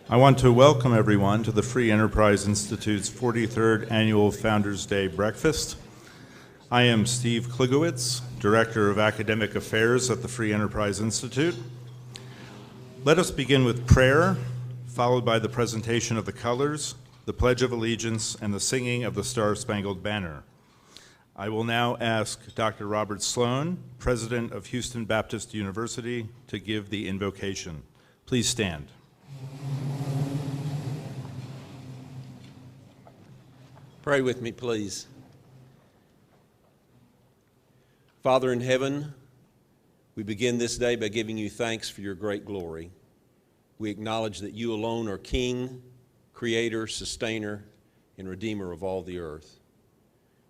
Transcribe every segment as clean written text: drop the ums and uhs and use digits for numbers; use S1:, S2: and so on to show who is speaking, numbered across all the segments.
S1: I want to welcome everyone to the Free Enterprise Institute's 43rd Annual Founders Day Breakfast. I am Steve Kligowitz, Director of Academic Affairs at the Free Enterprise Institute. Let us begin with prayer, followed by the presentation of the colors, the Pledge of Allegiance, and the singing of the Star-Spangled Banner. I will now ask Dr. Robert Sloan, President of Houston Baptist University, to give the invocation. Please stand.
S2: Pray with me, please. Father in heaven, we begin this day by giving you thanks for your great glory. We acknowledge that you alone are King, Creator, Sustainer, and Redeemer of all the earth.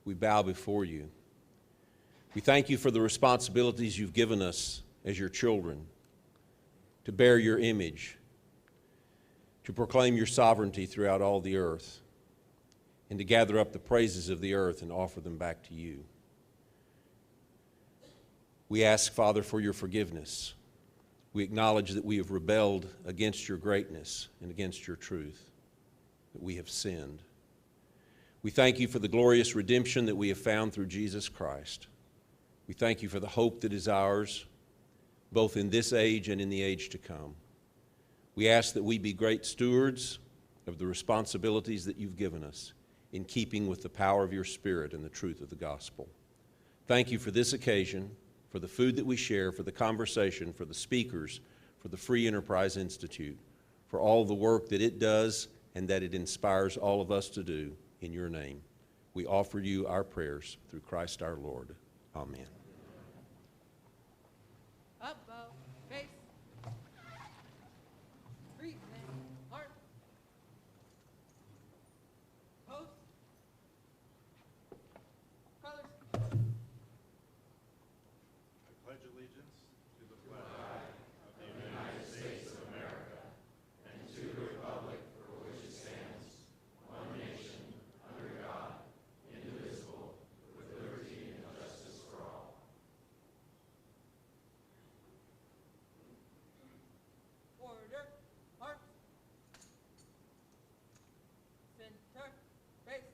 S2: We bow before you. We thank you for the responsibilities you've given us as your children, to bear your image, to proclaim your sovereignty throughout all the earth, and to gather up the praises of the earth and offer them back to you. We ask, Father, for your forgiveness. We acknowledge that we have rebelled against your greatness and against your truth, that we have sinned. We thank you for the glorious redemption that we have found through Jesus Christ. We thank you for the hope that is ours, both in this age and in the age to come. We ask that we be great stewards of the responsibilities that you've given us, in keeping with the power of your Spirit and the truth of the gospel. Thank you for this occasion, for the food that we share, for the conversation, for the speakers, for the Free Enterprise Institute, for all the work that it does and that it inspires all of us to do in your name. We offer you our prayers through Christ our Lord. Amen.
S3: Up, bow, face. Breathe, heart. Post. Colors.
S1: I pledge allegiance to the flag of the United States of America and to the republic for which it stands, one nation, under God, indivisible, with liberty and justice for all.
S3: Order. Heart. Center. Face.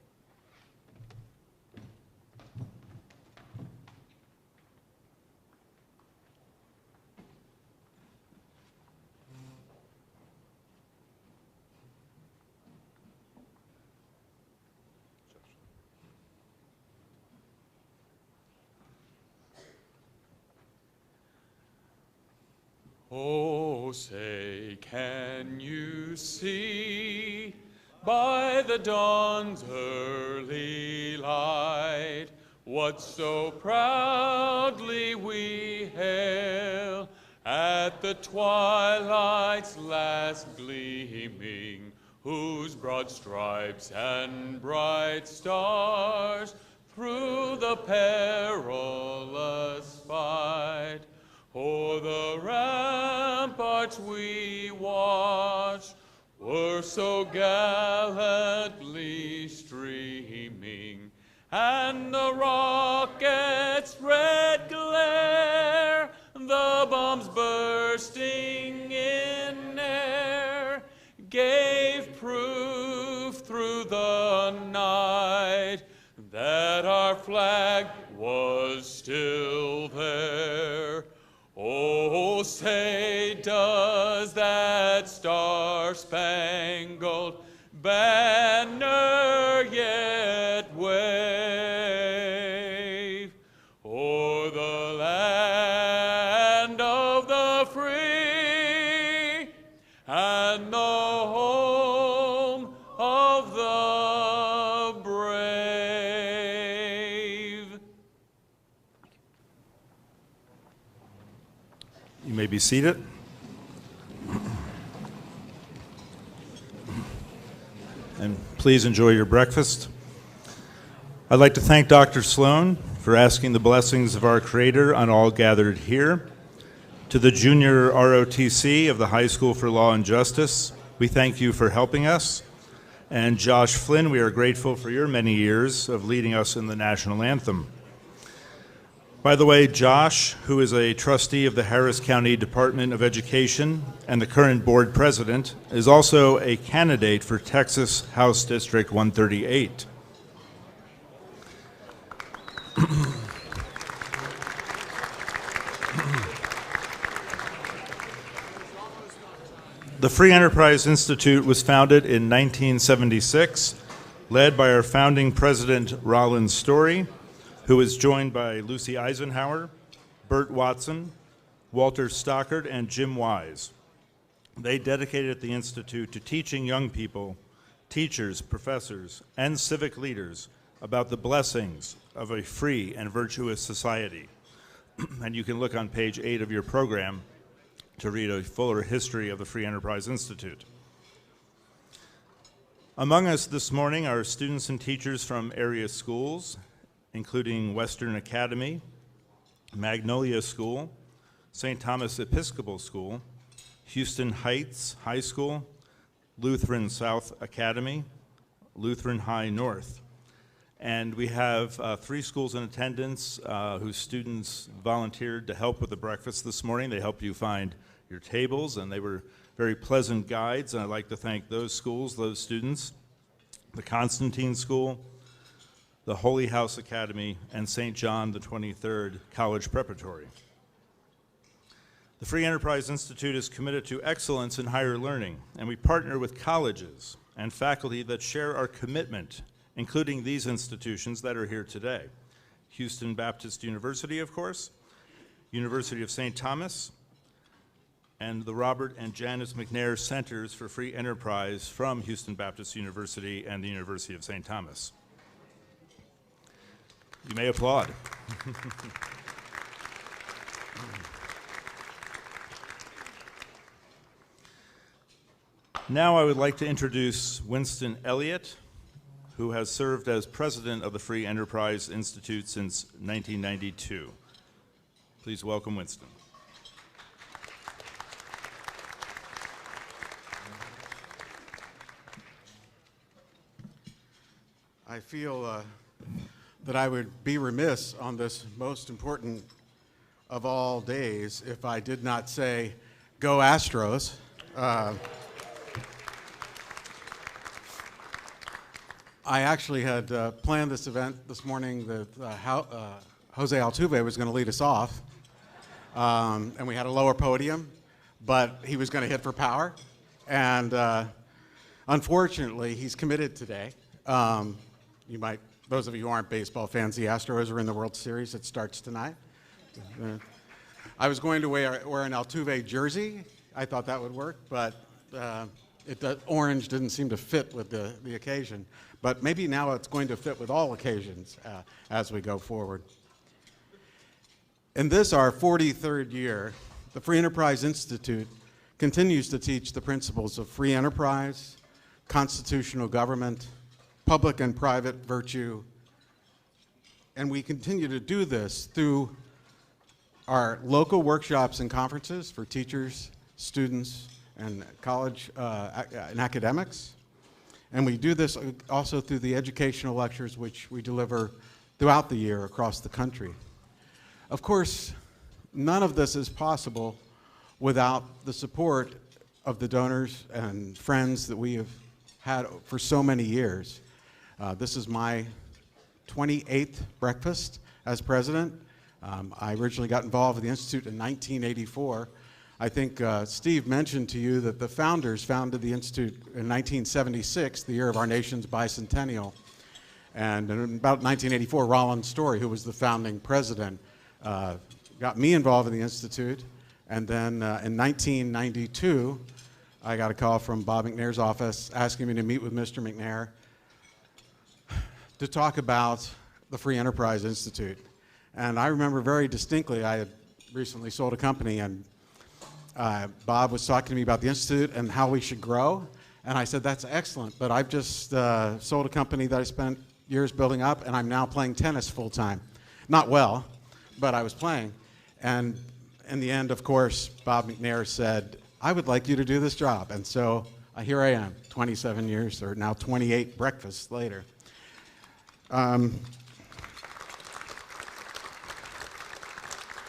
S4: Oh, say, can you see by the dawn's early light what so proudly we hail at the twilight's last gleaming, whose broad stripes and bright stars through the perilous fight o'er the ramparts we watched were so gallantly streaming, and the rocket's red glare, the bombs bursting in air, gave proof through the night that our flag was still there. Oh, say, does that star-spangled banner yet wave o'er the land of the free and the home of the brave?
S1: You may be seated. And please enjoy your breakfast. I'd like to thank Dr. Sloan for asking the blessings of our Creator on all gathered here. To the junior ROTC of the High School for Law and Justice, we thank you for helping us. And Josh Flynn, we are grateful for your many years of leading us in the national anthem. By the way, Josh, who is a trustee of the Harris County Department of Education and the current board president, is also a candidate for Texas House District 138. The Free Enterprise Institute was founded in 1976, led by our founding president, Rollins Story, who is joined by Lucy Eisenhower, Bert Watson, Walter Stockard, and Jim Wise. They dedicated the Institute to teaching young people, teachers, professors, and civic leaders about the blessings of a free and virtuous society. And you can look on page 8 of your program to read a fuller history of the Free Enterprise Institute. Among us this morning are students and teachers from area schools, including Western Academy, Magnolia School, St. Thomas Episcopal School, Houston Heights High School, Lutheran South Academy, Lutheran High North. And we have 3 schools in attendance whose students volunteered to help with the breakfast this morning. They helped you find your tables, and they were very pleasant guides, and I'd like to thank those schools, those students, the Constantine School, the Holy House Academy, and St. John the 23rd College Preparatory. The Free Enterprise Institute is committed to excellence in higher learning, and we partner with colleges and faculty that share our commitment, including these institutions that are here today. Houston Baptist University, of course, University of St. Thomas, and the Robert and Janice McNair Centers for Free Enterprise from Houston Baptist University and the University of St. Thomas. You may applaud. Now I would like to introduce Winston Elliott, who has served as president of the Free Enterprise Institute since 1992. Please welcome Winston.
S5: I feel that I would be remiss on this most important of all days if I did not say, "Go Astros." I actually had planned this event this morning that Jose Altuve was going to lead us off, and we had a lower podium, but he was going to hit for power, and unfortunately, he's committed today. Those of you who aren't baseball fans, the Astros are in the World Series. It starts tonight. I was going to wear an Altuve jersey. I thought that would work, but orange didn't seem to fit with the occasion. But maybe now it's going to fit with all occasions as we go forward. In this, our 43rd year, the Free Enterprise Institute continues to teach the principles of free enterprise, constitutional government, public and private virtue, and we continue to do this through our local workshops and conferences for teachers, students, and college and academics. And we do this also through the educational lectures which we deliver throughout the year across the country. Of course, none of this is possible without the support of the donors and friends that we have had for so many years. This is my 28th breakfast as president. I originally got involved with the Institute in 1984. I think Steve mentioned to you that the founders founded the Institute in 1976, the year of our nation's bicentennial. And in about 1984, Rollins Story, who was the founding president, got me involved in the Institute. And then in 1992, I got a call from Bob McNair's office asking me to meet with Mr. McNair to talk about the Free Enterprise Institute. And I remember very distinctly, I had recently sold a company, and Bob was talking to me about the Institute and how we should grow. And I said, that's excellent, but I've just sold a company that I spent years building up, and I'm now playing tennis full-time. Not well, but I was playing. And in the end, of course, Bob McNair said, I would like you to do this job. And so here I am, 27 years, or now 28 breakfasts later.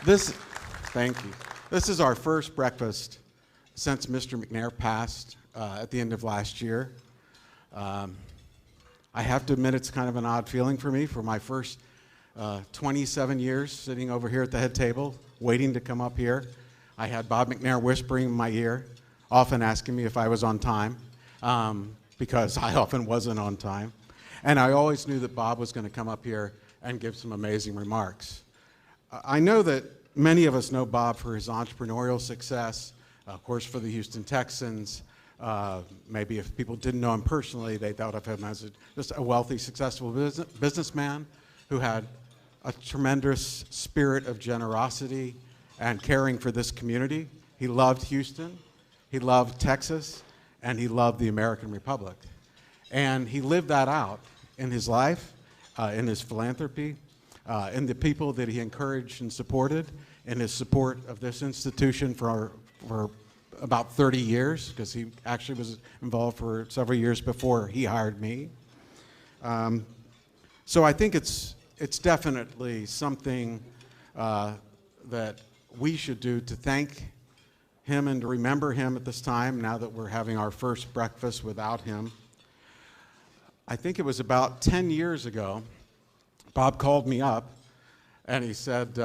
S5: This, thank you. This is our first breakfast since Mr. McNair passed at the end of last year. I have to admit it's kind of an odd feeling for me for my first 27 years sitting over here at the head table, waiting to come up here. I had Bob McNair whispering in my ear, often asking me if I was on time, because I often wasn't on time. And I always knew that Bob was going to come up here and give some amazing remarks. I know that many of us know Bob for his entrepreneurial success, of course for the Houston Texans. Maybe if people didn't know him personally, they thought of him as just a wealthy, successful businessman who had a tremendous spirit of generosity and caring for this community. He loved Houston, he loved Texas, and he loved the American Republic. And he lived that out in his life, in his philanthropy, in the people that he encouraged and supported, in his support of this institution for about 30 years, because he actually was involved for several years before he hired me. So I think it's definitely something that we should do to thank him and to remember him at this time, now that we're having our first breakfast without him. I think it was about 10 years ago, Bob called me up and he said,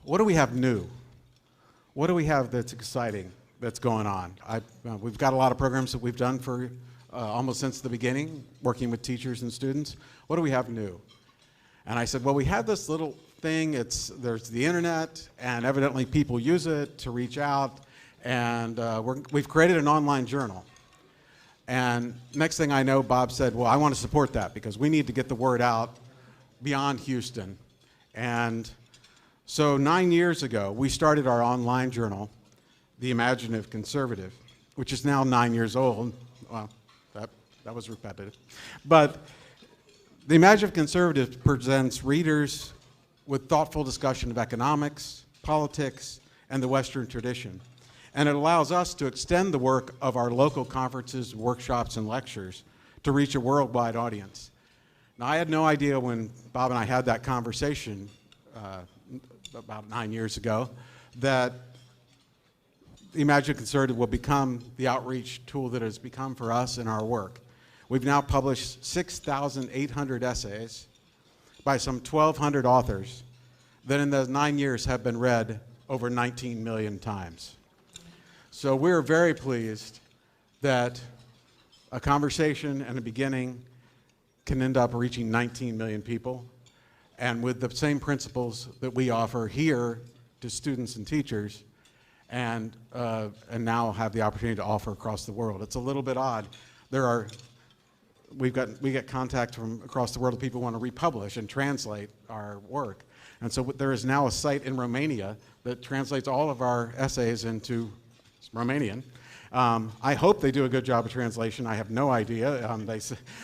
S5: what do we have new? What do we have that's exciting that's going on? We've got a lot of programs that we've done for almost since the beginning, working with teachers and students. What do we have new? And I said, well, we had this little thing. There's the internet, and evidently people use it to reach out, and we've created an online journal. And next thing I know, Bob said, well, I want to support that because we need to get the word out beyond Houston. And so 9 years ago, we started our online journal, The Imaginative Conservative, which is now 9 years old. Well, that was repetitive. But The Imaginative Conservative presents readers with thoughtful discussion of economics, politics, and the Western tradition. And it allows us to extend the work of our local conferences, workshops, and lectures to reach a worldwide audience. Now, I had no idea when Bob and I had that conversation about 9 years ago that the Imaginative Conservative will become the outreach tool that it has become for us in our work. We've now published 6,800 essays by some 1,200 authors that in those 9 years have been read over 19 million times. So we're very pleased that a conversation and a beginning can end up reaching 19 million people, and with the same principles that we offer here to students and teachers, and now have the opportunity to offer across the world. It's a little bit odd. We get contact from across the world of people who want to republish and translate our work. And so there is now a site in Romania that translates all of our essays into Romanian. I hope they do a good job of translation. I have no idea.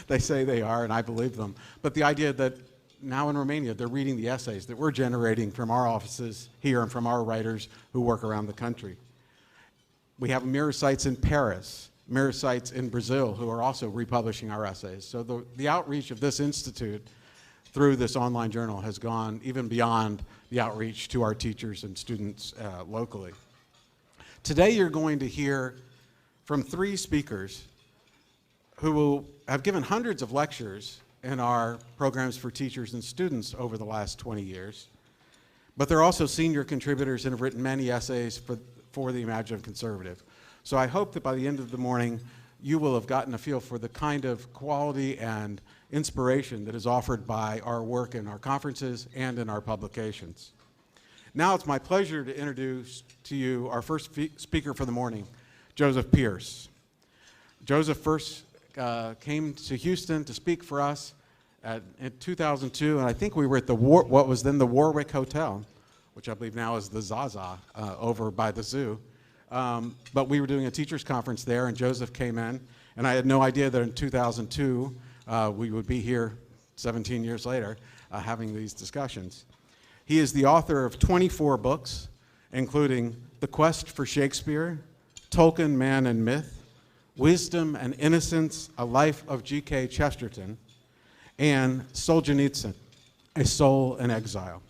S5: They say they are, and I believe them. But the idea that now in Romania, they're reading the essays that we're generating from our offices here and from our writers who work around the country. We have mirror sites in Paris, mirror sites in Brazil who are also republishing our essays. So the outreach of this institute through this online journal has gone even beyond the outreach to our teachers and students locally. Today you're going to hear from 3 speakers who have given hundreds of lectures in our programs for teachers and students over the last 20 years. But they're also senior contributors and have written many essays for the Imaginative Conservative. So I hope that by the end of the morning, you will have gotten a feel for the kind of quality and inspiration that is offered by our work in our conferences and in our publications. Now it's my pleasure to introduce to you our first speaker for the morning, Joseph Pearce. Joseph first came to Houston to speak for us in 2002, and I think we were at what was then the Warwick Hotel, which I believe now is the Zaza over by the zoo. But we were doing a teachers conference there, and Joseph came in, and I had no idea that in 2002 we would be here 17 years later having these discussions. He is the author of 24 books, including The Quest for Shakespeare, Tolkien, Man and Myth, Wisdom and Innocence, A Life of G.K. Chesterton, and Solzhenitsyn, A Soul in Exile.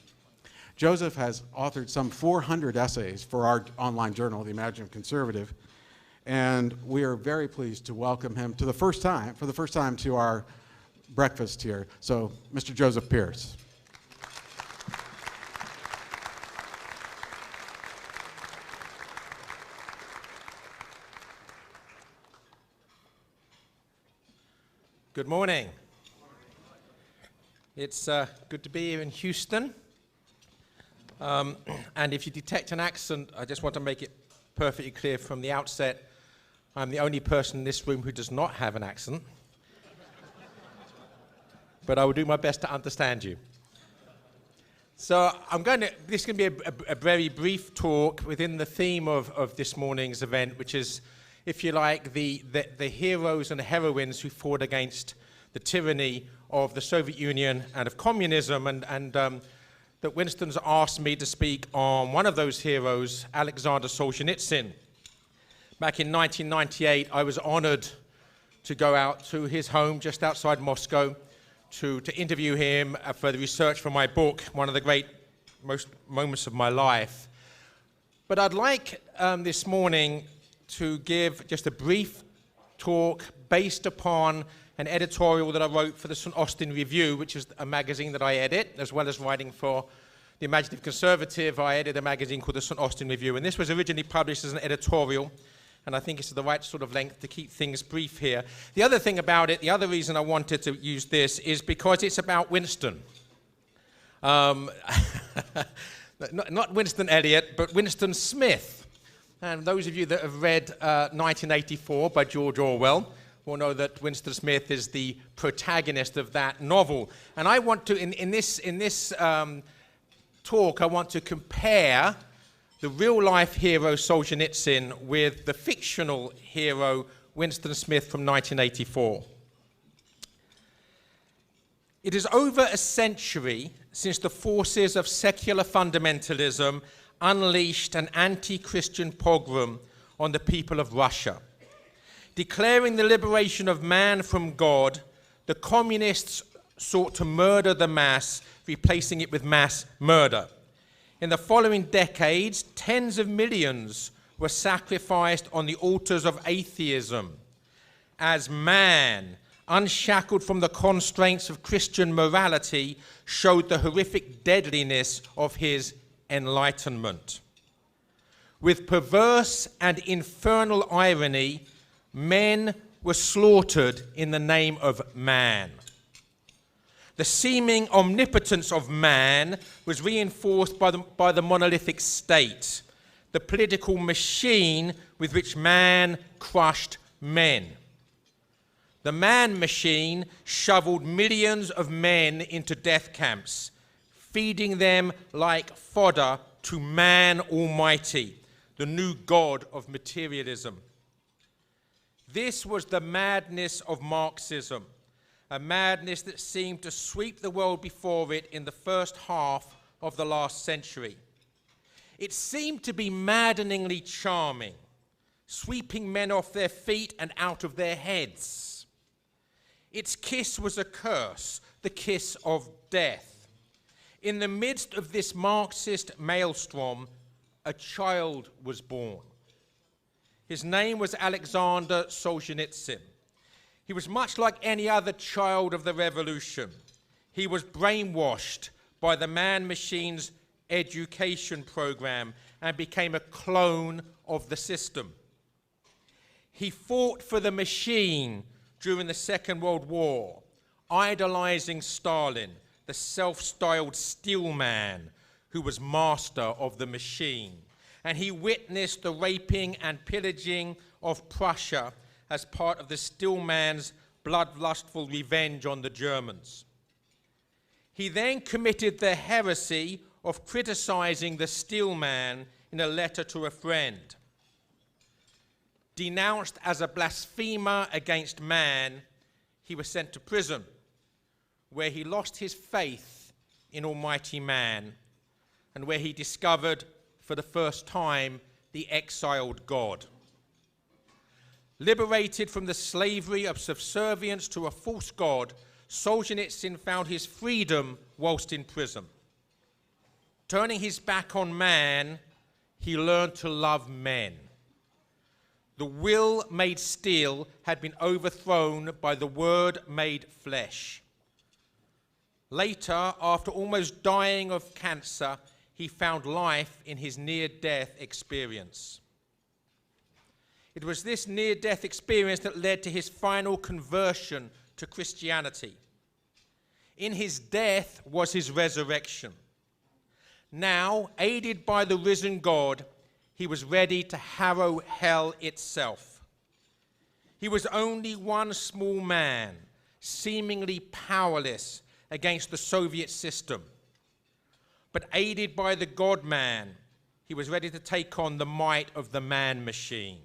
S5: Joseph has authored some 400 essays for our online journal, The Imaginative Conservative, and we are very pleased to welcome him for the first time to our breakfast here. So, Mr. Joseph Pearce.
S6: Good morning. It's good to be here in Houston. And if you detect an accent, I just want to make it perfectly clear from the outset, I'm the only person in this room who does not have an accent. But I will do my best to understand you. So this is going to be a very brief talk within the theme of this morning's event, which is, if you like, the heroes and heroines who fought against the tyranny of the Soviet Union and of communism, and that Winston's asked me to speak on one of those heroes, Alexander Solzhenitsyn. Back in 1998, I was honored to go out to his home just outside Moscow to interview him for the research for my book, one of the great moments of my life. But I'd like this morning to give just a brief talk based upon an editorial that I wrote for the St. Austin Review, which is a magazine that I edit, as well as writing for the Imaginative Conservative. I edit a magazine called the St. Austin Review, and this was originally published as an editorial, and I think it's the right sort of length to keep things brief here. The other thing about it, the other reason I wanted to use this is because it's about Winston. Not Winston Eliot, but Winston Smith. And those of you that have read 1984 by George Orwell will know that Winston Smith is the protagonist of that novel. And I want to, in this talk, I want to compare the real-life hero Solzhenitsyn with the fictional hero Winston Smith from 1984. It is over a century since the forces of secular fundamentalism unleashed an anti-Christian pogrom on the people of Russia. Declaring the liberation of man from God, the communists sought to murder the mass, replacing it with mass murder. In the following decades, tens of millions were sacrificed on the altars of atheism, as man, unshackled from the constraints of Christian morality, showed the horrific deadliness of his enlightenment. With perverse and infernal irony, men were slaughtered in the name of man. The seeming omnipotence of man was reinforced by the monolithic state, the political machine with which man crushed men. The man machine shoveled millions of men into death camps, feeding them like fodder to man almighty, the new god of materialism. This was the madness of Marxism, a madness that seemed to sweep the world before it in the first half of the last century. It seemed to be maddeningly charming, sweeping men off their feet and out of their heads. Its kiss was a curse, the kiss of death. In the midst of this Marxist maelstrom, a child was born. His name was Alexander Solzhenitsyn. He was much like any other child of the revolution. He was brainwashed by the man-machine's education program and became a clone of the system. He fought for the machine during the Second World War, idolizing Stalin, the self-styled steel man who was master of the machine. And he witnessed the raping and pillaging of Prussia as part of the Stillman's bloodlustful revenge on the Germans. He then committed the heresy of criticizing the Stillman in a letter to a friend. Denounced as a blasphemer against man, he was sent to prison, where he lost his faith in Almighty Man, and where he discovered for the first time the exiled God. Liberated from the slavery of subservience to a false god, Solzhenitsyn found his freedom whilst in prison. Turning his back on man, he learned to love men. The will made steel had been overthrown by the word made flesh. Later, after almost dying of cancer, he found life in his near-death experience. It was this near-death experience that led to his final conversion to Christianity. In his death was his resurrection. Now, aided by the risen God, he was ready to harrow hell itself. He was only one small man, seemingly powerless against the Soviet system. But aided by the God-man, he was ready to take on the might of the man-machine.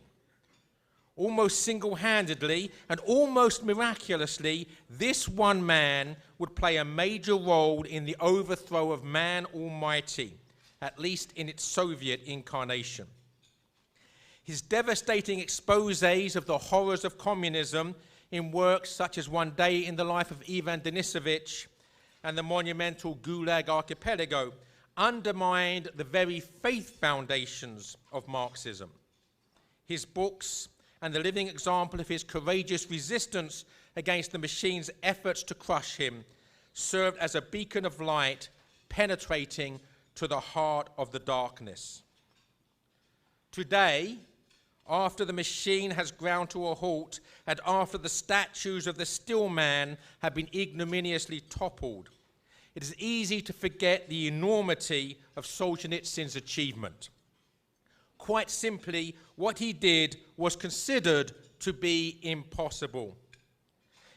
S6: Almost single-handedly and almost miraculously, this one man would play a major role in the overthrow of man almighty, at least in its Soviet incarnation. His devastating exposés of the horrors of communism in works such as One Day in the Life of Ivan Denisovich and the monumental Gulag Archipelago undermined the very faith foundations of Marxism. His books and the living example of his courageous resistance against the machine's efforts to crush him served as a beacon of light penetrating to the heart of the darkness. Today, after the machine has ground to a halt and after the statues of the still man have been ignominiously toppled, it is easy to forget the enormity of Solzhenitsyn's achievement. Quite simply, what he did was considered to be impossible.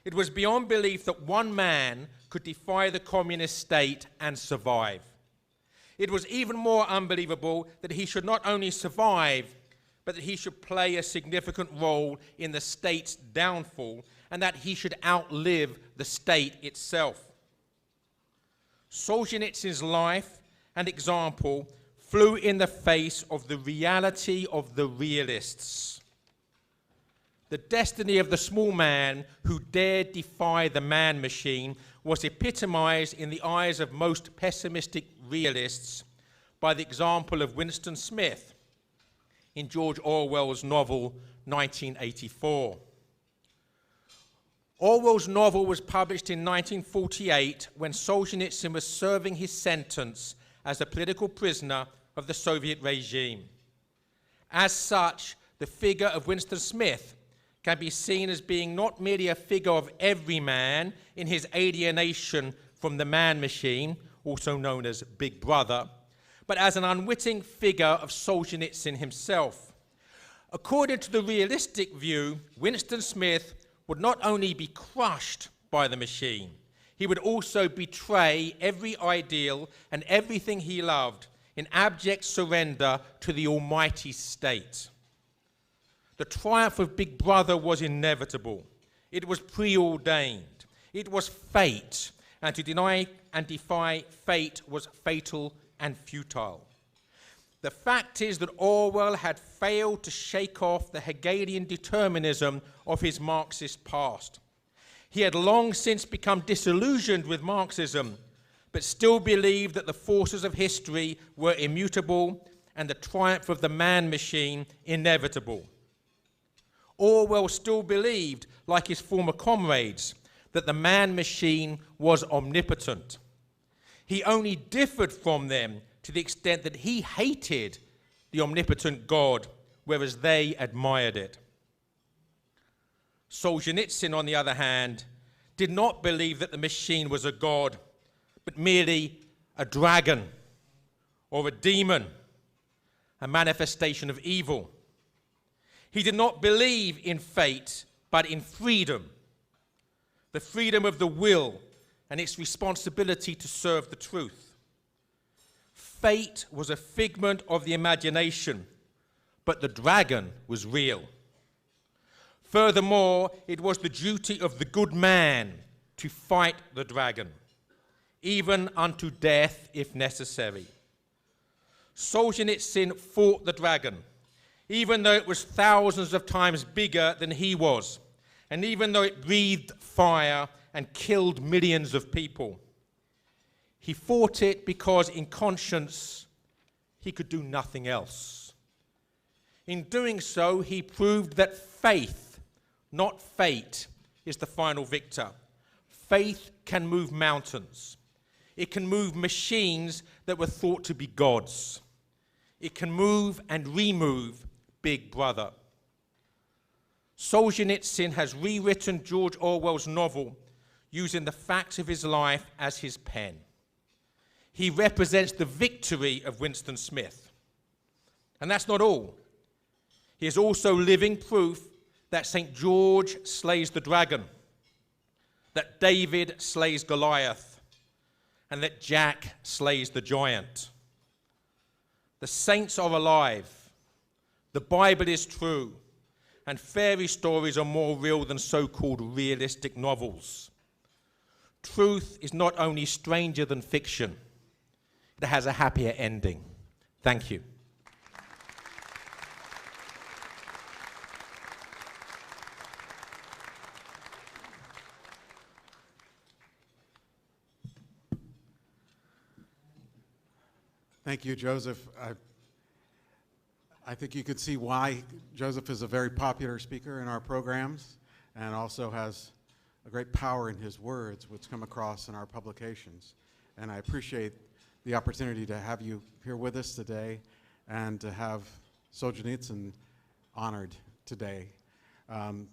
S6: It was beyond belief that one man could defy the communist state and survive. It was even more unbelievable that he should not only survive, but that he should play a significant role in the state's downfall and that he should outlive the state itself. Solzhenitsyn's life and example flew in the face of the reality of the realists. The destiny of the small man who dared defy the man-machine was epitomized in the eyes of most pessimistic realists by the example of Winston Smith in George Orwell's novel 1984. Orwell's novel was published in 1948 when Solzhenitsyn was serving his sentence as a political prisoner of the Soviet regime. As such, the figure of Winston Smith can be seen as being not merely a figure of every man in his alienation from the man-machine, also known as Big Brother, but as an unwitting figure of Solzhenitsyn himself. According to the realistic view, Winston Smith would not only be crushed by the machine, he would also betray every ideal and everything he loved in abject surrender to the almighty state. The triumph of Big Brother was inevitable. It was preordained. It was fate, and to deny and defy fate was fatal and futile. The fact is that Orwell had failed to shake off the Hegelian determinism of his Marxist past. He had long since become disillusioned with Marxism, but still believed that the forces of history were immutable and the triumph of the man-machine inevitable. Orwell still believed, like his former comrades, that the man-machine was omnipotent. He only differed from them to the extent that he hated the omnipotent God, whereas they admired it. Solzhenitsyn, on the other hand, did not believe that the machine was a god, but merely a dragon or a demon, a manifestation of evil. He did not believe in fate, but in freedom, the freedom of the will and its responsibility to serve the truth. Fate was a figment of the imagination, but the dragon was real. Furthermore, it was the duty of the good man to fight the dragon, even unto death if necessary. Solzhenitsyn fought the dragon, even though it was thousands of times bigger than he was, and even though it breathed fire and killed millions of people. He fought it because in conscience he could do nothing else. In doing so, he proved that faith, not fate, is the final victor. Faith can move mountains. It can move machines that were thought to be gods. It can move and remove Big Brother. Solzhenitsyn has rewritten George Orwell's novel using the facts of his life as his pen. He represents the victory of Winston Smith. And that's not all. He is also living proof that St. George slays the dragon, that David slays Goliath, and that Jack slays the giant. The saints are alive. The Bible is true. And fairy stories are more real than so-called realistic novels. Truth is not only stranger than fiction, it has a happier ending. Thank you.
S5: Thank you, Joseph. I think you could see why Joseph is a very popular speaker in our programs and also has a great power in his words, which come across in our publications. And I appreciate the opportunity to have you here with us today and to have Solzhenitsyn honored today. And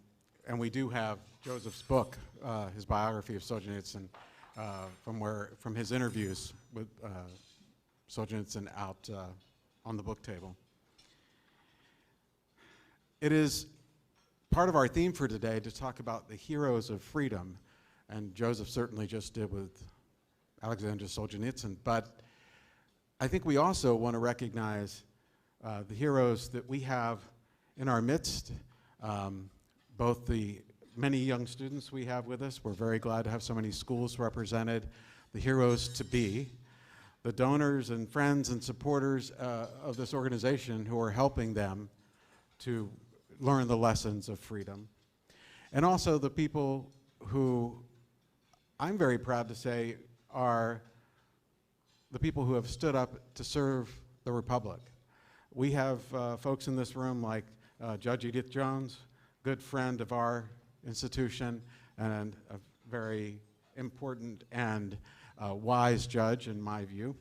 S5: we do have Joseph's book, his biography of Solzhenitsyn, from his interviews with Solzhenitsyn out on the book table. It is part of our theme for today to talk about the heroes of freedom, and Joseph certainly just did with Alexander Solzhenitsyn, but I think we also want to recognize the heroes that we have in our midst, both the many young students we have with us. We're very glad to have so many schools represented, the heroes to be, the donors and friends and supporters of this organization who are helping them to learn the lessons of freedom. And also the people who I'm very proud to say are the people who have stood up to serve the Republic. We have folks in this room like Judge Edith Jones, good friend of our institution and a very important and wise judge in my view.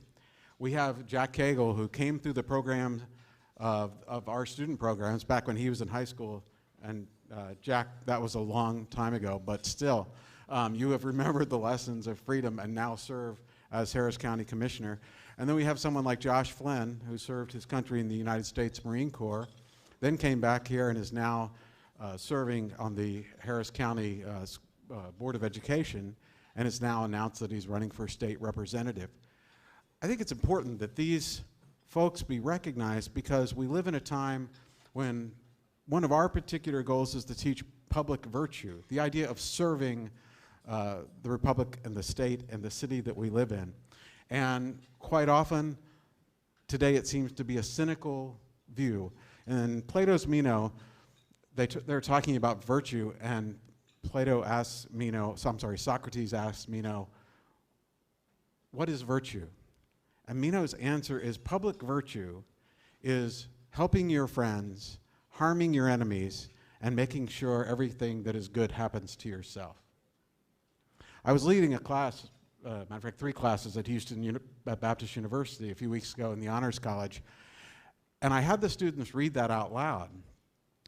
S5: We have Jack Cagle, who came through the program of our student programs back when he was in high school. And Jack, that was a long time ago, but still, you have remembered the lessons of freedom and now serve as Harris County Commissioner. And then we have someone like Josh Flynn, who served his country in the United States Marine Corps, then came back here and is now serving on the Harris County Board of Education, and has now announced that he's running for state representative. I think it's important that these folks be recognized because we live in a time when one of our particular goals is to teach public virtue, the idea of serving the Republic and the state and the city that we live in. And quite often, today it seems to be a cynical view. In Plato's Meno, they're talking about virtue, and Socrates asks Meno, what is virtue? And Meno's answer is public virtue is helping your friends, harming your enemies, and making sure everything that is good happens to yourself. I was leading a class, matter of fact, 3 classes at Houston Baptist University a few weeks ago in the Honors College, and I had the students read that out loud.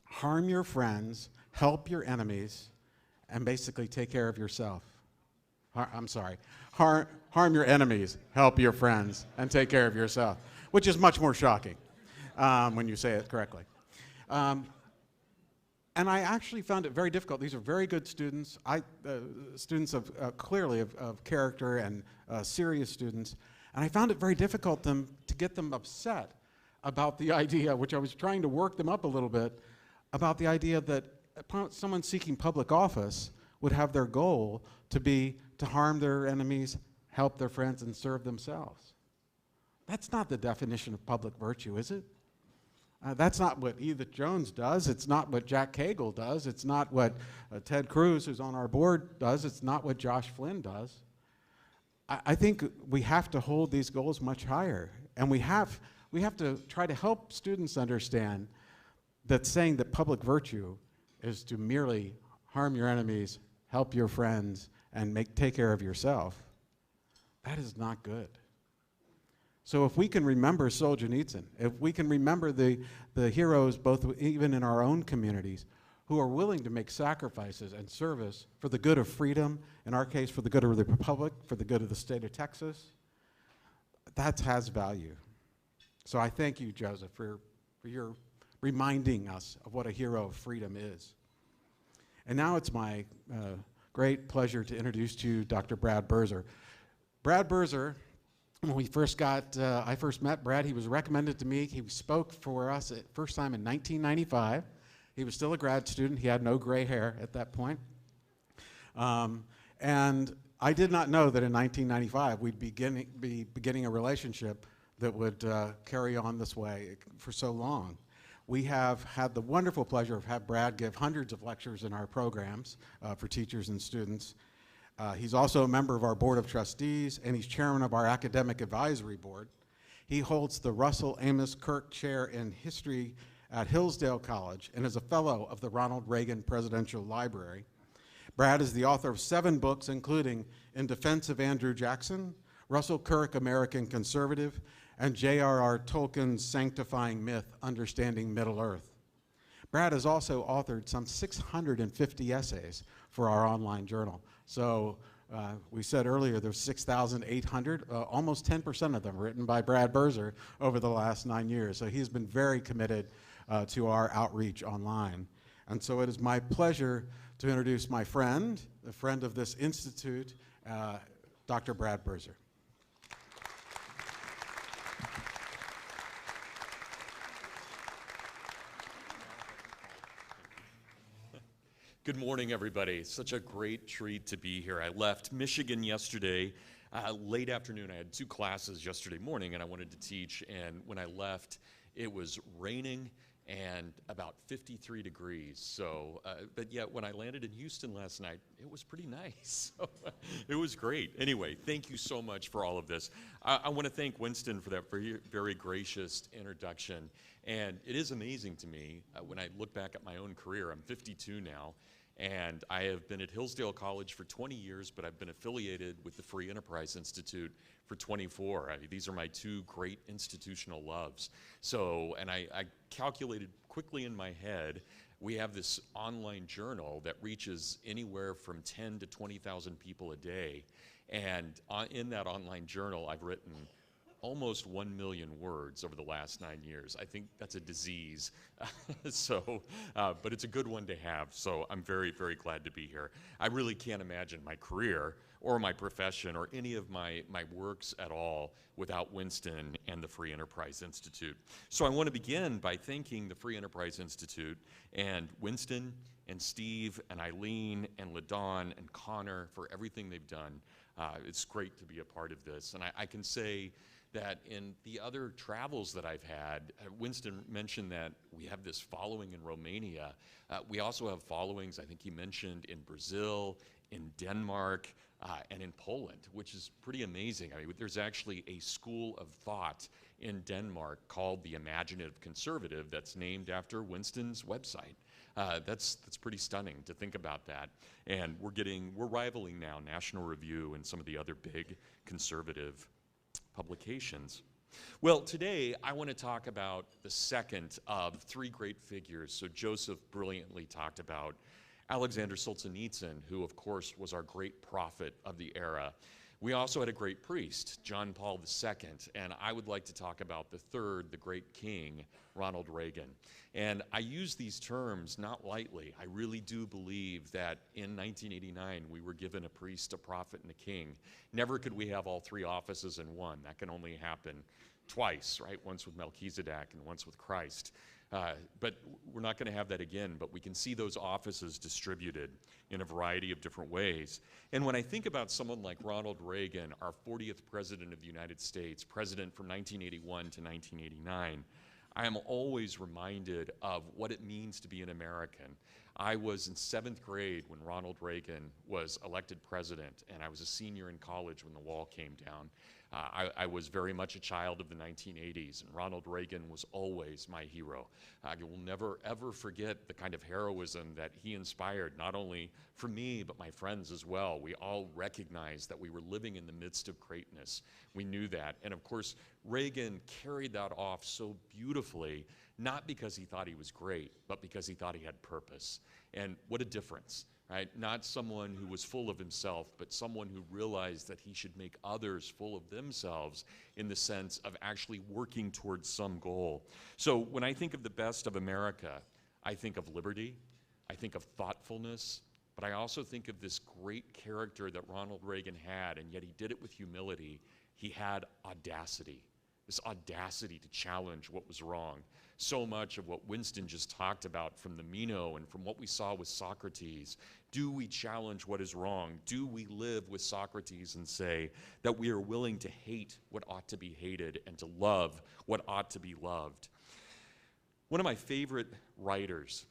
S5: Harm your friends, help your enemies, and basically take care of yourself. Harm your enemies, help your friends, and take care of yourself, which is much more shocking when you say it correctly. And I actually found it very difficult. These are very good students, students of clearly of character and serious students, and I found it very difficult to get them upset about the idea, which I was trying to work them up a little bit, about the idea that someone seeking public office would have their goal to be to harm their enemies, help their friends, and serve themselves. That's not the definition of public virtue, is it? That's not what Edith Jones does. It's not what Jack Cagle does. It's not what Ted Cruz, who's on our board, does. It's not what Josh Flynn does. I think we have to hold these goals much higher. And we have to try to help students understand that saying that public virtue is to merely harm your enemies, help your friends, and take care of yourself, that is not good. So if we can remember Solzhenitsyn, if we can remember the heroes, both even in our own communities, who are willing to make sacrifices and service for the good of freedom, in our case, for the good of the Republic, for the good of the state of Texas, that has value. So I thank you, Joseph, for your reminding us of what a hero of freedom is. And now it's my great pleasure to introduce to you Dr. Brad Birzer. Brad Birzer, when I first met Brad, he was recommended to me. He spoke for us at first time in 1995. He was still a grad student. He had no gray hair at that point. And I did not know that in 1995 we'd be beginning a relationship that would carry on this way for so long. We have had the wonderful pleasure of having Brad give hundreds of lectures in our programs for teachers and students. He's also a member of our Board of Trustees, and he's chairman of our Academic Advisory Board. He holds the Russell Amos Kirk Chair in History at Hillsdale College and is a fellow of the Ronald Reagan Presidential Library. Brad is the author of 7 books, including In Defense of Andrew Jackson, Russell Kirk, American Conservative, and J.R.R. Tolkien's Sanctifying Myth, Understanding Middle-earth. Brad has also authored some 650 essays for our online journal. So we said earlier there's 6,800, almost 10% of them written by Brad Birzer over the last 9 years. So he's been very committed to our outreach online. And so it is my pleasure to introduce my friend, the friend of this institute, Dr. Brad Birzer.
S4: Good morning, everybody. Such a great treat to be here. I left Michigan yesterday, late afternoon. I had 2 classes yesterday morning, and I wanted to teach. And when I left, it was raining and about 53 degrees. So, but yet when I landed in Houston last night, it was pretty nice. So, it was great. Anyway, thank you so much for all of this. I want to thank Winston for that very gracious introduction. And it is amazing to me when I look back at my own career. I'm 52 now. And I have been at Hillsdale College for 20 years, but I've been affiliated with the Free Enterprise Institute for 24. I mean, these are my 2 great institutional loves. So, and I calculated quickly in my head, we have this online journal that reaches anywhere from 10 to 20,000 people a day. And in that online journal, I've written almost 1 million words over the last 9 years. I think that's a disease. But it's a good one to have. So I'm very, very glad to be here. I really can't imagine my career or my profession or any of my works at all without Winston and the Free Enterprise Institute. So I want to begin by thanking the Free Enterprise Institute and Winston and Steve and Eileen and LaDawn and Connor for everything they've done. It's great to be a part of this. And I can say that in the other travels that I've had, Winston mentioned that we have this following in Romania. We also have followings, I think he mentioned, in Brazil, in Denmark, and in Poland, which is pretty amazing. I mean, there's actually a school of thought in Denmark called the Imaginative Conservative that's named after Winston's website. That's pretty stunning to think about that. And we're rivaling now National Review and some of the other big conservative publications. Well, today I want to talk about the second of 3 great figures. So Joseph brilliantly talked about Alexander Solzhenitsyn, who of course was our great prophet of the era. We also had a great priest, John Paul II, and I would like to talk about the third, the great king, Ronald Reagan. And I use these terms not lightly. I really do believe that in 1989 we were given a priest, a prophet, and a king. Never could we have all 3 offices in one. That can only happen twice, right? Once with Melchizedek and once with Christ. But we're not going to have that again, but we can see those offices distributed in a variety of different ways. And when I think about someone like Ronald Reagan, our 40th president of the United States, president from 1981 to 1989, I am always reminded of what it means to be an American. I was in 7th grade when Ronald Reagan was elected president, and I was a senior in college when the wall came down. I was very much a child of the 1980s, and Ronald Reagan was always my hero. I will never, ever forget the kind of heroism that he inspired, not only for me, but my friends as well. We all recognized that we were living in the midst of greatness. We knew that. And of course, Reagan carried that off so beautifully, not because he thought he was great, but because he thought he had purpose. And what a difference. Right? Not someone who was full of himself, but someone who realized that he should make others full of themselves in the sense of actually working towards some goal. So when I think of the best of America, I think of liberty, I think of thoughtfulness, but I also think of this great character that Ronald Reagan had, and yet he did it with humility. He had audacity. This audacity to challenge what was wrong. So much of what Winston just talked about from the Meno and from what we saw with Socrates. Do we challenge what is wrong? Do we live with Socrates and say that we are willing to hate what ought to be hated and to love what ought to be loved? One of my favorite writers,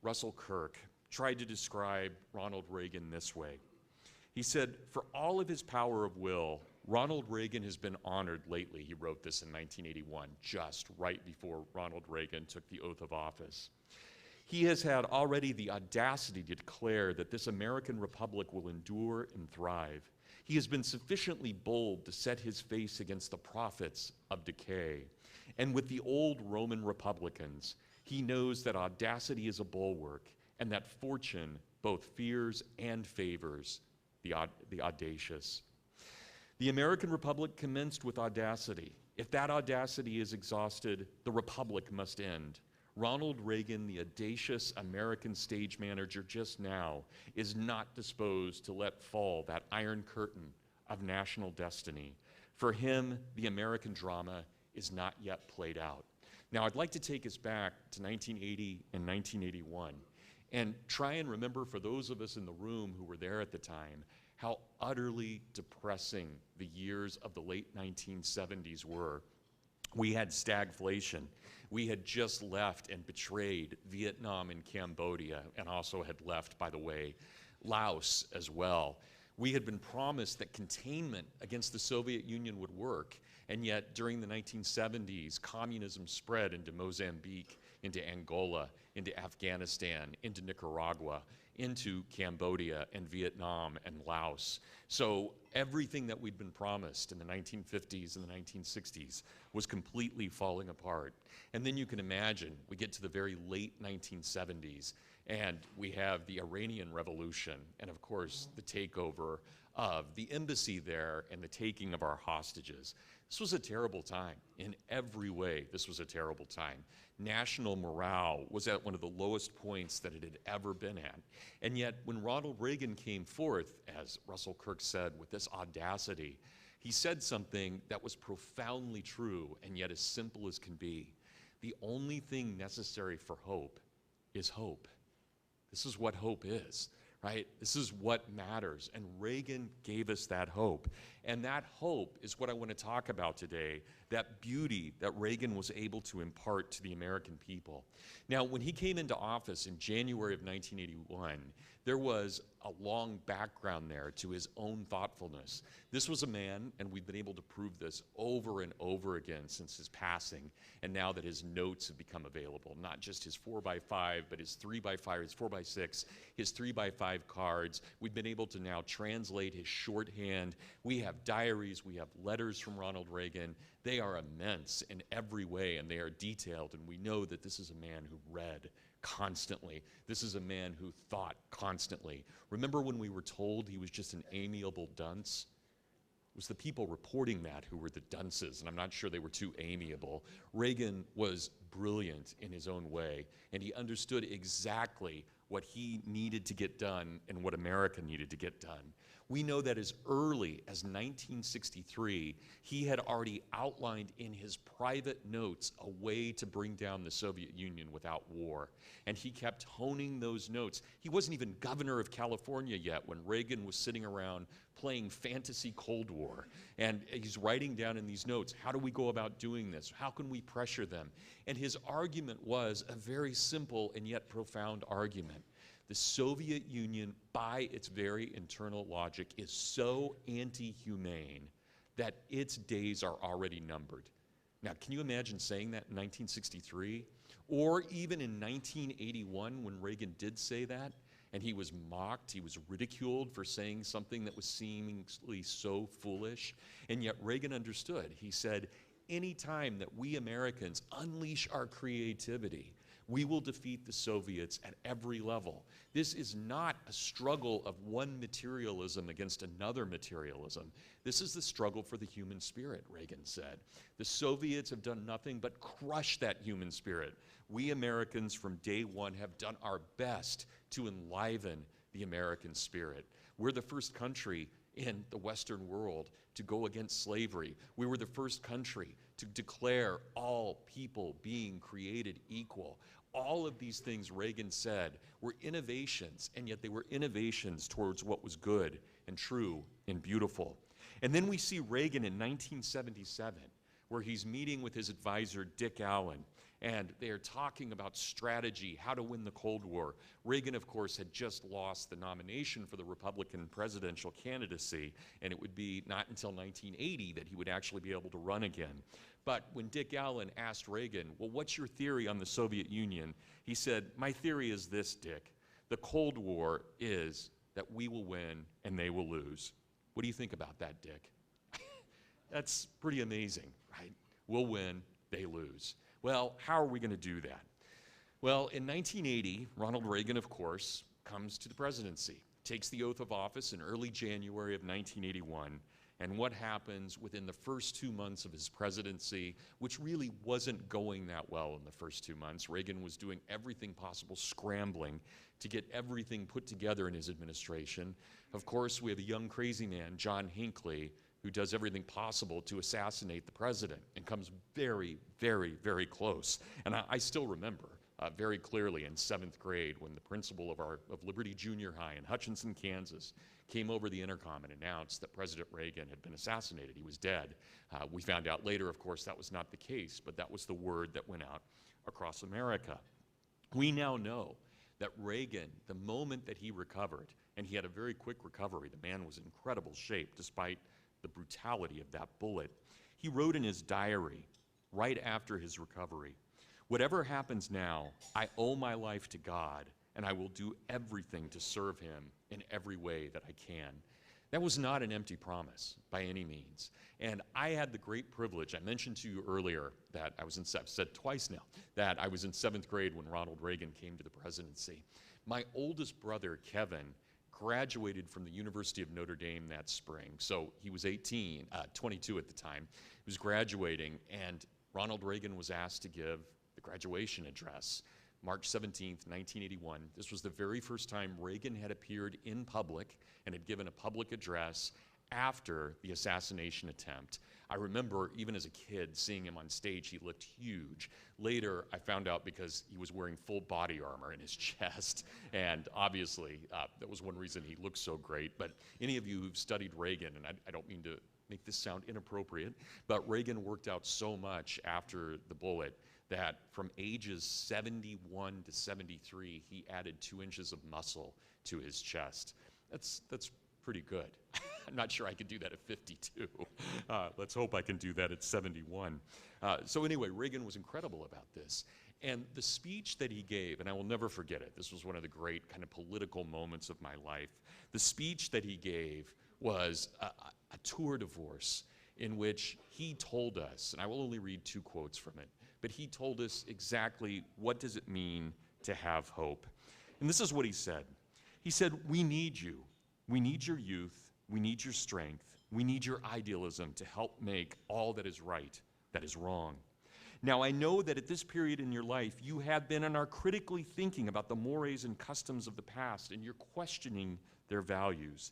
S4: Russell Kirk, tried to describe Ronald Reagan this way. He said, for all of his power of will, Ronald Reagan has been honored lately. He wrote this in 1981, just right before Ronald Reagan took the oath of office. He has had already the audacity to declare that this American republic will endure and thrive. He has been sufficiently bold to set his face against the prophets of decay. And with the old Roman republicans, he knows that audacity is a bulwark and that fortune both fears and favors the audacious. The American Republic commenced with audacity. If that audacity is exhausted, the Republic must end. Ronald Reagan, the audacious American stage manager just now, is not disposed to let fall that iron curtain of national destiny. For him, the American drama is not yet played out. Now, I'd like to take us back to 1980 and 1981 and try and remember, for those of us in the room who were there at the time, how utterly depressing the years of the late 1970s were. We had stagflation. We had just left and betrayed Vietnam and Cambodia, and also had left, by the way, Laos as well. We had been promised that containment against the Soviet Union would work, and yet during the 1970s, communism spread into Mozambique, into Angola, into Afghanistan, into Nicaragua, into Cambodia and Vietnam and Laos. So everything that we'd been promised in the 1950s and the 1960s was completely falling apart. And then you can imagine, we get to the very late 1970s, and we have the Iranian Revolution, and of course, the takeover of the embassy there and the taking of our hostages. This was a terrible time. In every way, this was a terrible time. National morale was at one of the lowest points that it had ever been at. And yet, when Ronald Reagan came forth, as Russell Kirk said, with this audacity, he said something that was profoundly true and yet as simple as can be. The only thing necessary for hope is hope. This is what hope is, right? This is what matters. And Reagan gave us that hope. And that hope is what I want to talk about today, that beauty that Reagan was able to impart to the American people. Now, when he came into office in January of 1981, there was a long background there to his own thoughtfulness. This was a man, and we've been able to prove this over and over again since his passing, and now that his notes have become available, not just his 4x5, but his 3x5, his 4x6, his 3x5 cards. We've been able to now translate his shorthand. We have diaries, we have letters from Ronald Reagan. They are immense in every way, and they are detailed, and we know that this is a man who read constantly. This is a man who thought constantly. Remember when we were told he was just an amiable dunce? It was the people reporting that who were the dunces, and I'm not sure they were too amiable. Reagan was brilliant in his own way, and he understood exactly what he needed to get done and what America needed to get done. We know that as early as 1963, he had already outlined in his private notes a way to bring down the Soviet Union without war. And he kept honing those notes. He wasn't even governor of California yet when Reagan was sitting around playing fantasy Cold War. And he's writing down in these notes, how do we go about doing this? How can we pressure them? And his argument was a very simple and yet profound argument. The Soviet Union, by its very internal logic, is so anti-humane that its days are already numbered. Now, can you imagine saying that in 1963? Or even in 1981 when Reagan did say that, and he was mocked, he was ridiculed for saying something that was seemingly so foolish, and yet Reagan understood. He said, any time that we Americans unleash our creativity, we will defeat the Soviets at every level. This is not a struggle of one materialism against another materialism. This is the struggle for the human spirit, Reagan said. The Soviets have done nothing but crush that human spirit. We Americans from day one have done our best to enliven the American spirit. We're the first country in the Western world to go against slavery. We were the first country to declare all people being created equal. All of these things Reagan said were innovations, and yet they were innovations towards what was good and true and beautiful. And then we see Reagan in 1977, where he's meeting with his advisor, Dick Allen, and they are talking about strategy, how to win the Cold War. Reagan, of course, had just lost the nomination for the Republican presidential candidacy, and it would be not until 1980 that he would actually be able to run again. But when Dick Allen asked Reagan, well, what's your theory on the Soviet Union? He said, my theory is this, Dick. The Cold War is that we will win and they will lose. What do you think about that, Dick? That's pretty amazing, right? We'll win, they lose. Well, how are we going to do that? Well, in 1980, Ronald Reagan, of course, comes to the presidency, takes the oath of office in early January of 1981, and what happens within the first 2 months of his presidency, which really wasn't going that well in the first 2 months. Reagan was doing everything possible, scrambling to get everything put together in his administration. Of course, we have a young crazy man, John Hinckley, who does everything possible to assassinate the president and comes very, very, very close. And I still remember very clearly in 7th grade when the principal of Liberty Junior High in Hutchinson, Kansas, came over the intercom and announced that President Reagan had been assassinated. He was dead. We found out later, of course, that was not the case, but that was the word that went out across America. We now know that Reagan, the moment that he recovered, and he had a very quick recovery, the man was in incredible shape despite the brutality of that bullet. He wrote in his diary right after his recovery, whatever happens now, I owe my life to God, and I will do everything to serve him in every way that I can. That was not an empty promise by any means. And I had the great privilege, I mentioned to you earlier that I've said twice now, that I was in 7th grade when Ronald Reagan came to the presidency. My oldest brother, Kevin, graduated from the University of Notre Dame that spring. So he was 22 at the time. He was graduating, and Ronald Reagan was asked to give the graduation address. March 17th, 1981. This was the very first time Reagan had appeared in public and had given a public address after the assassination attempt. I remember, even as a kid, seeing him on stage. He looked huge. Later, I found out because he was wearing full body armor in his chest, and obviously, that was one reason he looked so great. But any of you who've studied Reagan, and I don't mean to make this sound inappropriate, but Reagan worked out so much after the bullet that from ages 71 to 73, he added 2 inches of muscle to his chest. That's pretty good. I'm not sure I could do that at 52. Let's hope I can do that at 71. So anyway, Reagan was incredible about this. And the speech that he gave, and I will never forget it, this was one of the great kind of political moments of my life. The speech that he gave was a tour de force in which he told us, and I will only read 2 quotes from it, but he told us exactly what does it mean to have hope. And this is what he said. He said, we need you. We need your youth. We need your strength. We need your idealism to help make all that is right, that is wrong. Now, I know that at this period in your life, you have been and are critically thinking about the mores and customs of the past, and you're questioning their values.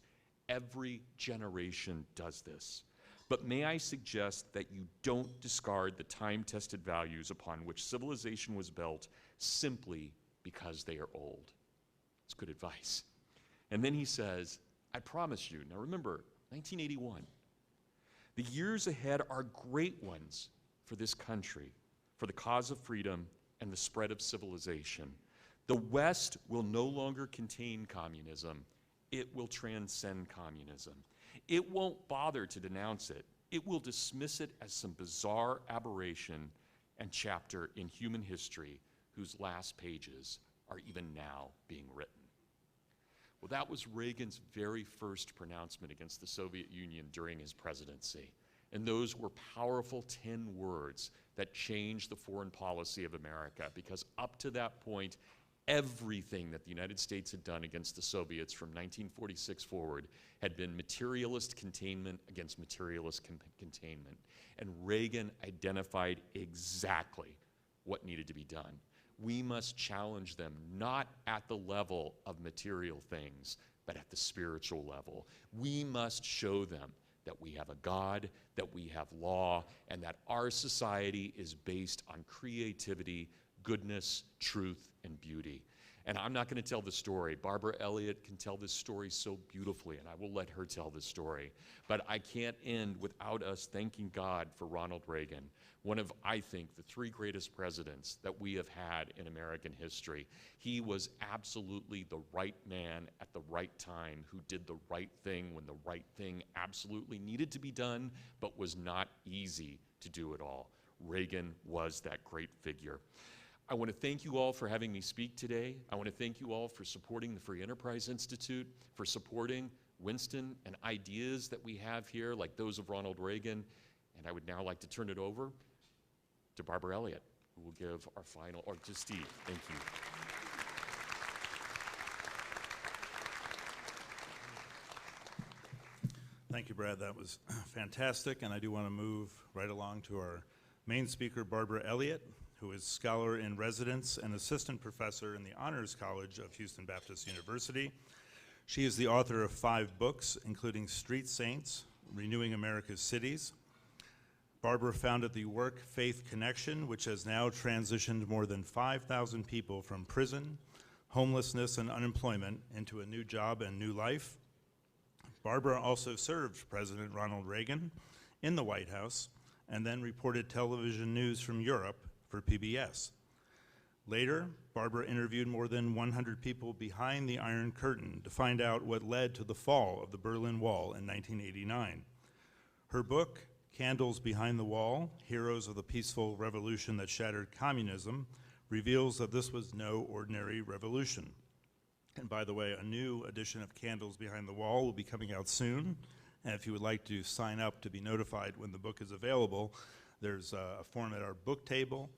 S4: Every generation does this. But may I suggest that you don't discard the time-tested values upon which civilization was built simply because they are old. It's good advice. And then he says, I promise you, now remember, 1981, the years ahead are great ones for this country, for the cause of freedom and the spread of civilization. The West will no longer contain communism. It will transcend communism. It won't bother to denounce it. It will dismiss it as some bizarre aberration and chapter in human history whose last pages are even now being written. Well, that was Reagan's very first pronouncement against the Soviet Union during his presidency. And those were powerful 10 words that changed the foreign policy of America, because up to that point, everything that the United States had done against the Soviets from 1946 forward had been materialist containment against materialist containment. And Reagan identified exactly what needed to be done. We must challenge them not at the level of material things, but at the spiritual level. We must show them that we have a God, that we have law, and that our society is based on creativity, goodness, truth, and beauty. And I'm not going to tell the story. Barbara Elliott can tell this story so beautifully, and I will let her tell the story. But I can't end without us thanking God for Ronald Reagan, one of, I think, the 3 greatest presidents that we have had in American history. He was absolutely the right man at the right time, who did the right thing when the right thing absolutely needed to be done, but was not easy to do at all. Reagan was that great figure. I want to thank you all for having me speak today. I want to thank you all for supporting the Free Enterprise Institute, for supporting Winston and ideas that we have here, like those of Ronald Reagan. And I would now like to turn it over to Barbara Elliott, who will give our final, or to Steve. Thank you.
S1: Thank you, Brad. That was fantastic. And I do want to move right along to our main speaker, Barbara Elliott, who is scholar in residence and assistant professor in the Honors College of Houston Baptist University. She is the author of 5 books, including Street Saints, Renewing America's Cities. Barbara founded the Work Faith Connection, which has now transitioned more than 5,000 people from prison, homelessness, and unemployment into a new job and new life. Barbara also served President Ronald Reagan in the White House and then reported television news from Europe for PBS. Later, Barbara interviewed more than 100 people behind the Iron Curtain to find out what led to the fall of the Berlin Wall in 1989. Her book, Candles Behind the Wall, Heroes of the Peaceful Revolution That Shattered Communism, reveals that this was no ordinary revolution. And by the way, a new edition of Candles Behind the Wall will be coming out soon. And if you would like to sign up to be notified when the book is available, there's a form at our book table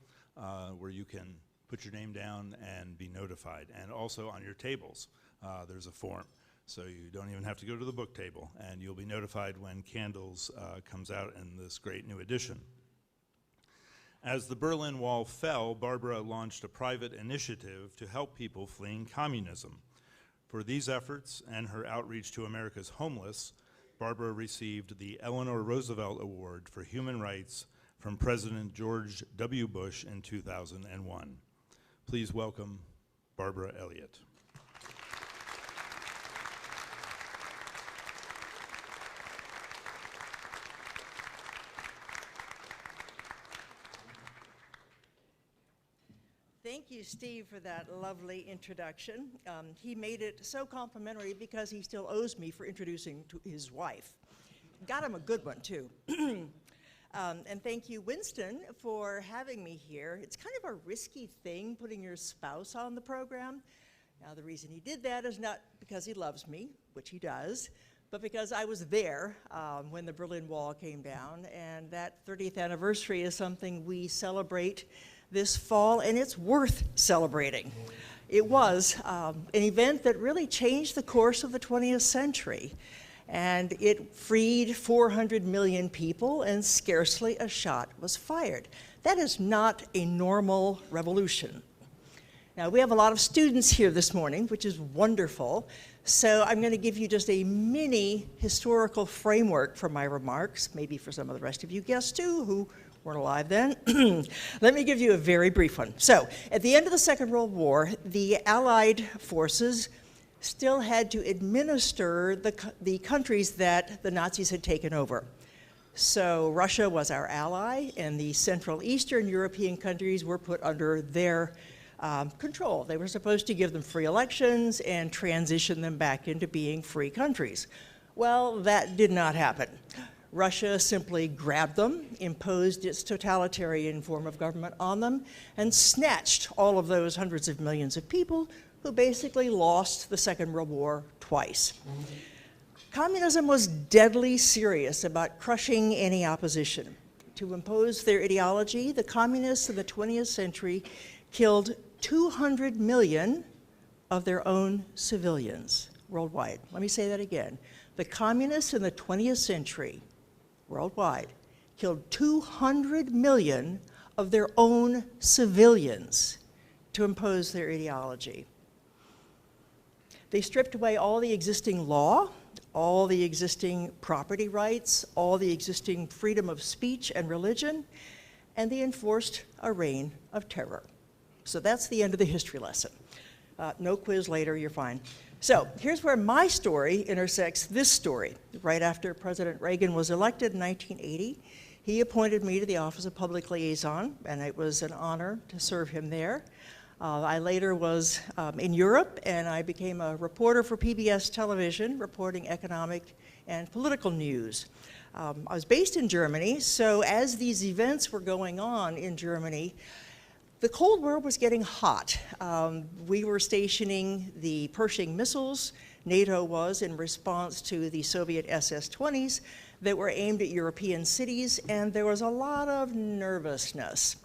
S1: where you can put your name down and be notified. And also on your tables, there's a form. So you don't even have to go to the book table, and you'll be notified when Candles comes out in this great new edition. As the Berlin Wall fell, Barbara launched a private initiative to help people fleeing communism. For these efforts and her outreach to America's homeless, Barbara received the Eleanor Roosevelt Award for Human Rights from President George W. Bush in 2001. Please welcome Barbara Elliott.
S3: Thank you, Steve, for that lovely introduction. He made it so complimentary because he still owes me for introducing to his wife. Got him a good one, too. And thank you, Winston, for having me here. It's kind of a risky thing putting your spouse on the program. Now, the reason he did that is not because he loves me, which he does, but because I was there when the Berlin Wall came down, and that 30th anniversary is something we celebrate this fall, and it's worth celebrating. It was an event that really changed the course of the 20th century, and it freed 400 million people, and scarcely a shot was fired. That is not a normal revolution. Now, we have a lot of students here this morning, which is wonderful. So I'm going to give you just a mini historical framework for my remarks, maybe for some of the rest of you guests too, who weren't alive then. Let me give you a very brief one. So at the end of the Second World War, the Allied forces still had to administer the countries that the Nazis had taken over. So Russia was our ally, and the Central Eastern European countries were put under their control. They were supposed to give them free elections and transition them back into being free countries. Well, that did not happen. Russia simply grabbed them, imposed its totalitarian form of government on them, and snatched all of those hundreds of millions of people who basically lost the Second World War twice. Communism was deadly serious about crushing any opposition. To impose their ideology, the communists in the 20th century killed 200 million of their own civilians worldwide. Let me say that again. The communists in the 20th century worldwide killed 200 million of their own civilians to impose their ideology. They stripped away all the existing law, all the existing property rights, all the existing freedom of speech and religion, and they enforced a reign of terror. So that's the end of the history lesson. No quiz later, you're fine. So here's where my story intersects this story. Right after President Reagan was elected in 1980, he appointed me to the Office of Public Liaison, and it was an honor to serve him there. I later was in Europe, and I became a reporter for PBS television, reporting economic and political news. I was based in Germany, so as these events were going on in Germany, the Cold War was getting hot. We were stationing the Pershing missiles, NATO was, in response to the Soviet SS-20s that were aimed at European cities, and there was a lot of nervousness.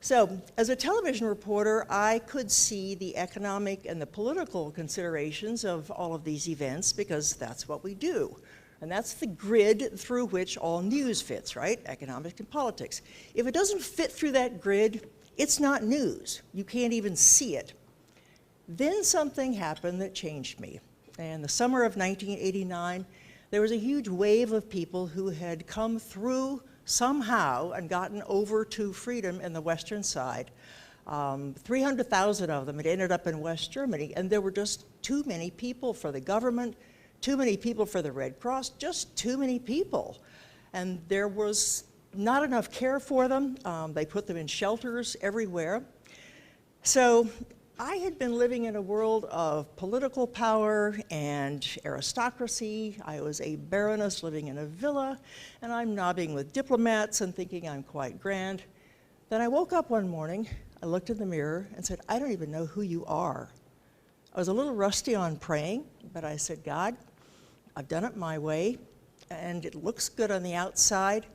S3: So, as a television reporter, I could see the economic and the political considerations of all of these events because that's what we do. And that's the grid through which all news fits, right? Economics and politics. If it doesn't fit through that grid, it's not news. You can't even see it. Then something happened that changed me. In the summer of 1989, there was a huge wave of people who had come through somehow and gotten over to freedom in the western side. 300,000 of them had ended up in West Germany, and there were just too many people for the government, too many people for the Red Cross, just too many people. And there was not enough care for them. They put them in shelters everywhere. So I had been living in a world of political power and aristocracy. I was a baroness living in a villa, and I'm nobbing with diplomats and thinking I'm quite grand. Then I woke up one morning, I looked in the mirror and said, I don't even know who you are. I was a little rusty on praying, but I said, God, I've done it my way, and it looks good on the outside,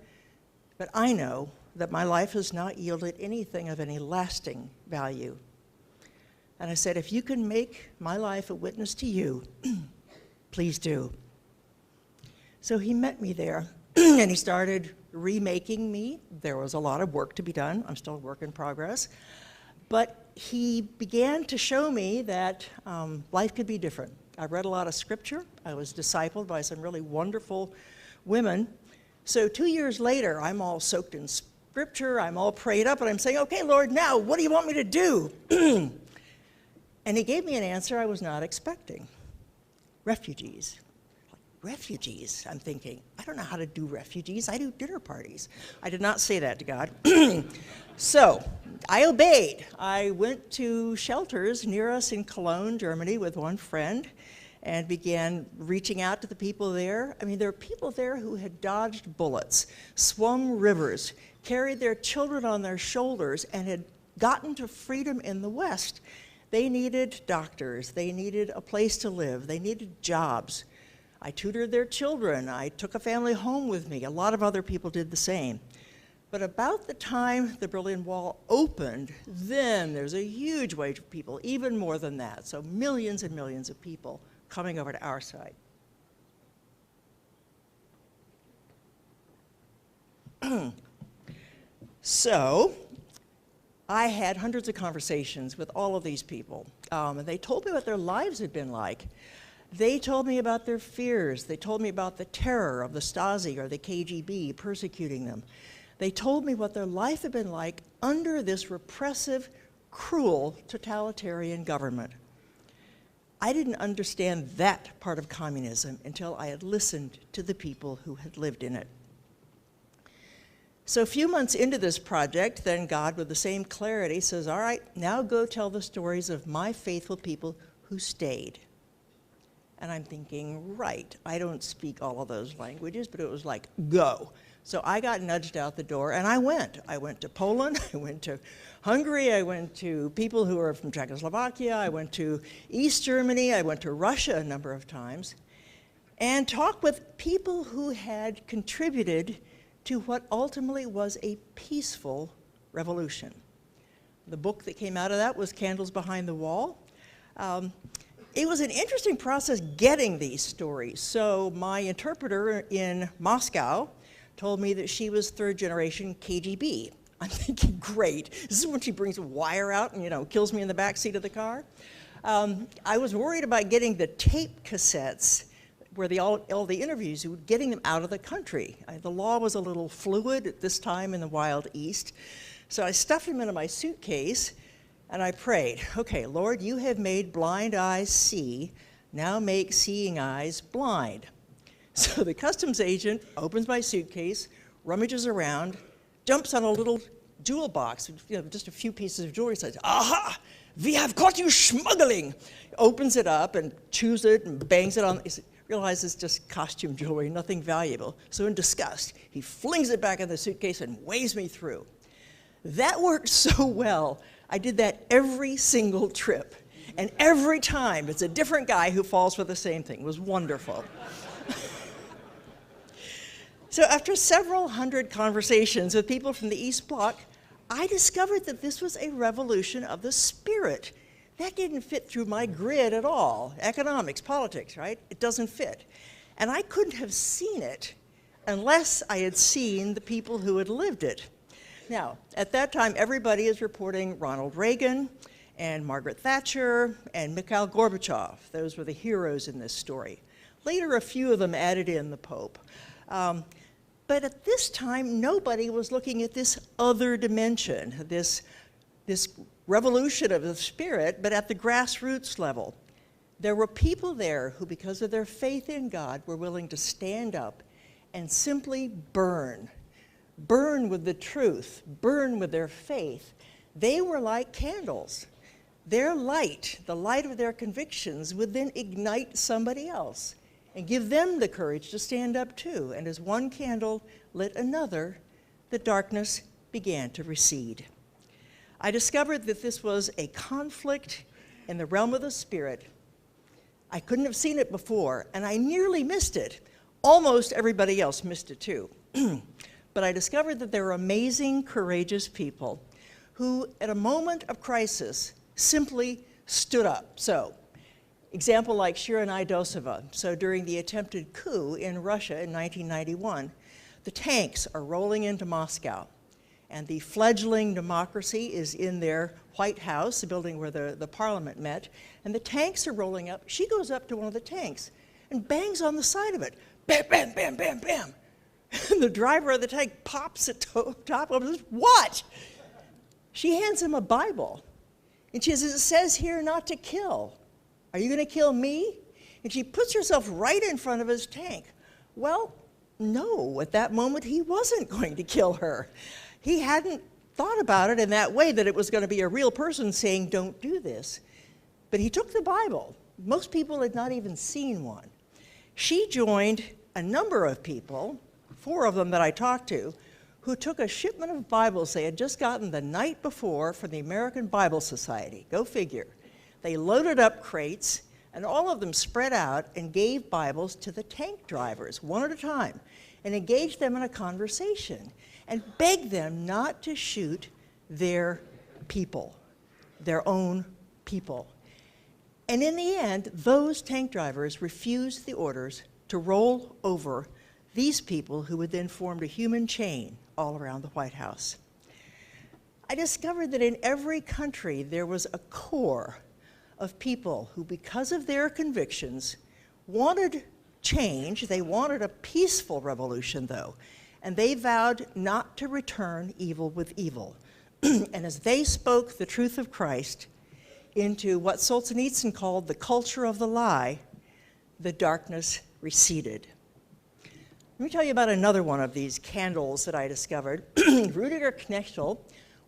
S3: but I know that my life has not yielded anything of any lasting value. And I said, if you can make my life a witness to you, please do. So he met me there, and he started remaking me. There was a lot of work to be done. I'm still a work in progress. But he began to show me that life could be different. I read a lot of scripture. I was discipled by some really wonderful women. So 2 years later, I'm all soaked in scripture. I'm all prayed up, and I'm saying, okay, Lord, now what do you want me to do? And he gave me an answer I was not expecting. Refugees. Refugees, I'm thinking. I don't know how to do refugees. I do dinner parties. I did not say that to God. So I obeyed. I went to shelters near us in Cologne, Germany, with one friend and began reaching out to the people there. I mean, there were people there who had dodged bullets, swum rivers, carried their children on their shoulders, and had gotten to freedom in the West. They needed doctors. They needed a place to live. They needed jobs. I tutored their children. I took a family home with me. A lot of other people did the same. But about the time the Berlin Wall opened, then there's a huge wave of people, even more than that. So millions and millions of people coming over to our side. So I had hundreds of conversations with all of these people, and they told me what their lives had been like. They told me about their fears. They told me about the terror of the Stasi or the KGB persecuting them. They told me what their life had been like under this repressive, cruel, totalitarian government. I didn't understand that part of communism until I had listened to the people who had lived in it. So a few months into this project, then God, with the same clarity, says, all right, now go tell the stories of my faithful people who stayed. And I'm thinking, right, I don't speak all of those languages, but it was like, go. So I got nudged out the door, and I went. I went to Poland, I went to Hungary, I went to people who are from Czechoslovakia, I went to East Germany, I went to Russia a number of times, and talked with people who had contributed to what ultimately was a peaceful revolution. The book that came out of that was Candles Behind the Wall. It was an interesting process getting these stories. So my interpreter in Moscow told me that she was third generation KGB. I'm thinking, great. This is when she brings a wire out and, kills me in the back seat of the car. I was worried about getting the tape cassettes where all the interviews, getting them out of the country. The law was a little fluid at this time in the Wild East. So I stuffed them into my suitcase and I prayed, okay, Lord, you have made blind eyes see, now make seeing eyes blind. So the customs agent opens my suitcase, rummages around, jumps on a little jewel box, just a few pieces of jewelry, says, aha, we have caught you smuggling. Opens it up and chews it and bangs it on, realizes it's just costume jewelry, nothing valuable. So in disgust, he flings it back in the suitcase and waves me through. That worked so well. I did that every single trip. And every time, it's a different guy who falls for the same thing. It was wonderful. So after several hundred conversations with people from the East Bloc, I discovered that this was a revolution of the spirit. That didn't fit through my grid at all. Economics, politics, right? It doesn't fit. And I couldn't have seen it unless I had seen the people who had lived it. Now, at that time, everybody is reporting Ronald Reagan and Margaret Thatcher and Mikhail Gorbachev. Those were the heroes in this story. Later, a few of them added in the Pope. But at this time, nobody was looking at this other dimension, this revolution of the spirit, but at the grassroots level. There were people there who, because of their faith in God, were willing to stand up and simply burn with the truth, burn with their faith. They were like candles. Their light, the light of their convictions, would then ignite somebody else and give them the courage to stand up too. And as one candle lit another, the darkness began to recede. I discovered that this was a conflict in the realm of the spirit. I couldn't have seen it before, and I nearly missed it. Almost everybody else missed it too. But I discovered that there were amazing, courageous people who, at a moment of crisis, simply stood up. So, example like Shirin Aidosova. So during the attempted coup in Russia in 1991, the tanks are rolling into Moscow, and the fledgling democracy is in their White House, the building where the parliament met, and the tanks are rolling up. She goes up to one of the tanks and bangs on the side of it. Bam, bam, bam, bam, bam. And the driver of the tank pops at top of it. What? She hands him a Bible. And she says, it says here not to kill. Are you going to kill me? And she puts herself right in front of his tank. Well, no, at that moment he wasn't going to kill her. He hadn't thought about it in that way, that it was going to be a real person saying, don't do this. But he took the Bible. Most people had not even seen one. She joined a number of people, 4 of them that I talked to, who took a shipment of Bibles they had just gotten the night before from the American Bible Society. Go figure. They loaded up crates, and all of them spread out and gave Bibles to the tank drivers, one at a time, and engaged them in a conversation, and begged them not to shoot their people, their own people. And in the end, those tank drivers refused the orders to roll over these people who would then form a human chain all around the White House. I discovered that in every country there was a core of people who, because of their convictions, wanted change. They wanted a peaceful revolution, though, and they vowed not to return evil with evil. And as they spoke the truth of Christ into what Solzhenitsyn called the culture of the lie, the darkness receded. Let me tell you about another one of these candles that I discovered. Rudiger Knechtel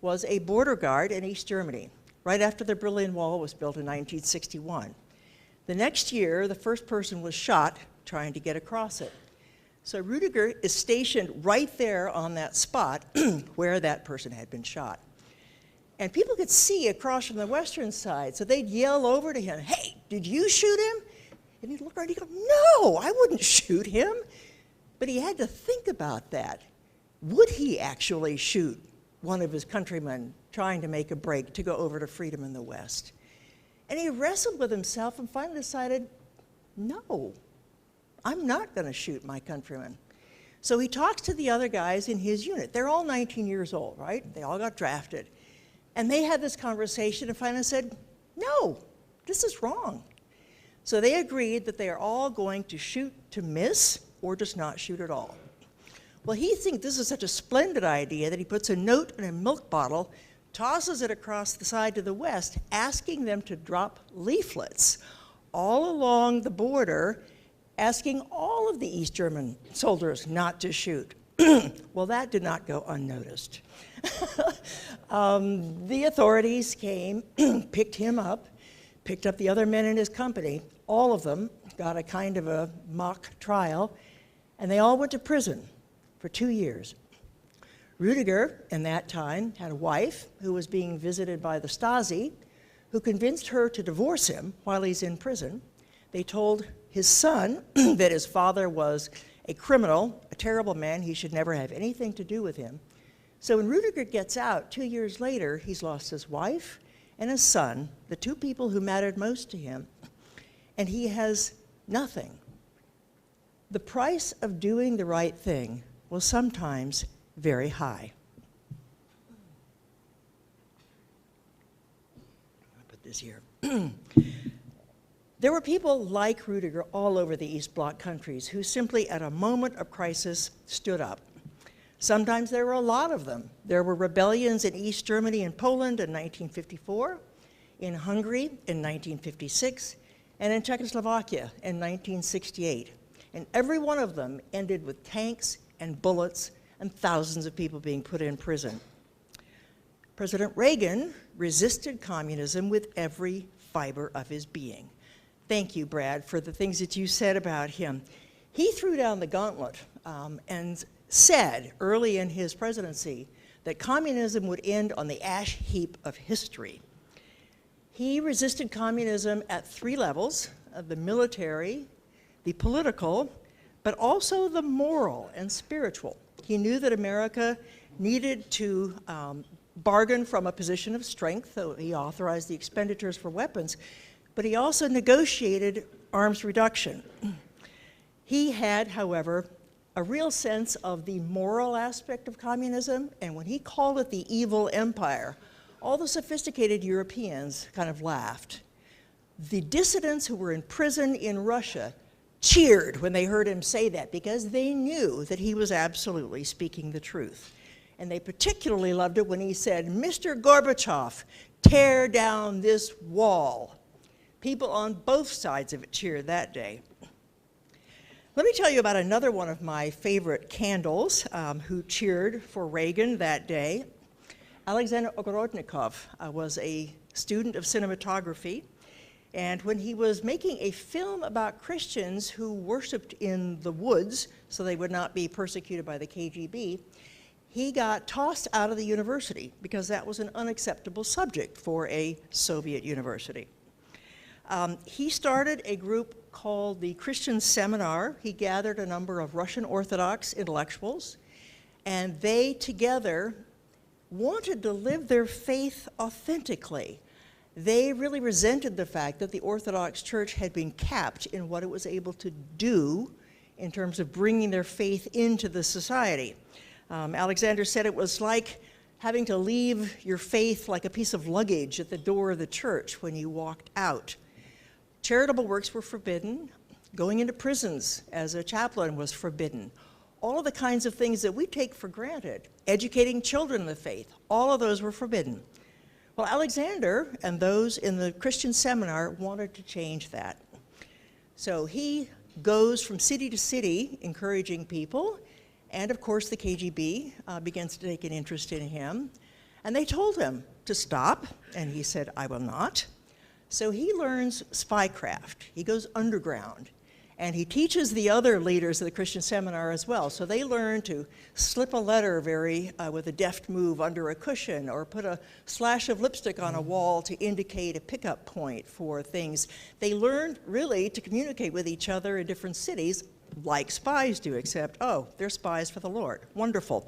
S3: was a border guard in East Germany, right after the Berlin Wall was built in 1961. The next year, the first person was shot trying to get across it. So Rudiger is stationed right there on that spot where that person had been shot. And people could see across from the western side, so they'd yell over to him, "Hey, did you shoot him?" And he'd look around and he'd go, "No, I wouldn't shoot him." But he had to think about that. Would he actually shoot one of his countrymen trying to make a break to go over to freedom in the West? And he wrestled with himself and finally decided, no, I'm not going to shoot my countrymen. So he talks to the other guys in his unit. They're all 19 years old, right? They all got drafted. And they had this conversation and finally said, no, this is wrong. So they agreed that they are all going to shoot to miss or just not shoot at all. Well, he thinks this is such a splendid idea that he puts a note in a milk bottle, tosses it across the side to the west, asking them to drop leaflets all along the border, asking all of the East German soldiers not to shoot. Well, that did not go unnoticed. The authorities came, picked him up, picked up the other men in his company. All of them got a kind of a mock trial, and they all went to prison for 2 years. Rudiger, in that time, had a wife who was being visited by the Stasi, who convinced her to divorce him while he's in prison. They told his son that his father was a criminal, a terrible man, he should never have anything to do with him. So when Rudiger gets out 2 years later, he's lost his wife and his son, the two people who mattered most to him, and he has nothing. The price of doing the right thing was sometimes very high. I'll put this here. There were people like Rudiger all over the East Bloc countries who simply, at a moment of crisis, stood up. Sometimes there were a lot of them. There were rebellions in East Germany and Poland in 1954, in Hungary in 1956, and in Czechoslovakia in 1968. And every one of them ended with tanks and bullets and thousands of people being put in prison. President Reagan resisted communism with every fiber of his being. Thank you, Brad, for the things that you said about him. He threw down the gauntlet and said early in his presidency that communism would end on the ash heap of history. He resisted communism at three levels, the military, the political, but also the moral and spiritual. He knew that America needed to bargain from a position of strength, so he authorized the expenditures for weapons, but he also negotiated arms reduction. He had, however, a real sense of the moral aspect of communism, and when he called it the evil empire, all the sophisticated Europeans kind of laughed. The dissidents who were in prison in Russia cheered when they heard him say that because they knew that he was absolutely speaking the truth. And they particularly loved it when he said, "Mr. Gorbachev, tear down this wall." People on both sides of it cheered that day. Let me tell you about another one of my favorite candles who cheered for Reagan that day. Alexander Ogorodnikov was a student of cinematography, and when he was making a film about Christians who worshiped in the woods so they would not be persecuted by the KGB, he got tossed out of the university because that was an unacceptable subject for a Soviet university. He started a group called the Christian Seminar. He gathered a number of Russian Orthodox intellectuals, and they together wanted to live their faith authentically. They really resented the fact that the Orthodox Church had been capped in what it was able to do in terms of bringing their faith into the society. Alexander said it was like having to leave your faith like a piece of luggage at the door of the church when you walked out. Charitable works were forbidden. Going into prisons as a chaplain was forbidden. All of the kinds of things that we take for granted, educating children in the faith, all of those were forbidden. Well, Alexander and those in the Christian seminar wanted to change that. So he goes from city to city encouraging people, and of course the KGB begins to take an interest in him. And they told him to stop, and he said, I will not. So he learns spycraft. He goes underground. And he teaches the other leaders of the Christian seminar as well. So they learn to slip a letter with a deft move under a cushion, or put a slash of lipstick on a wall to indicate a pickup point for things. They learned really to communicate with each other in different cities like spies do, except, oh, they're spies for the Lord. Wonderful.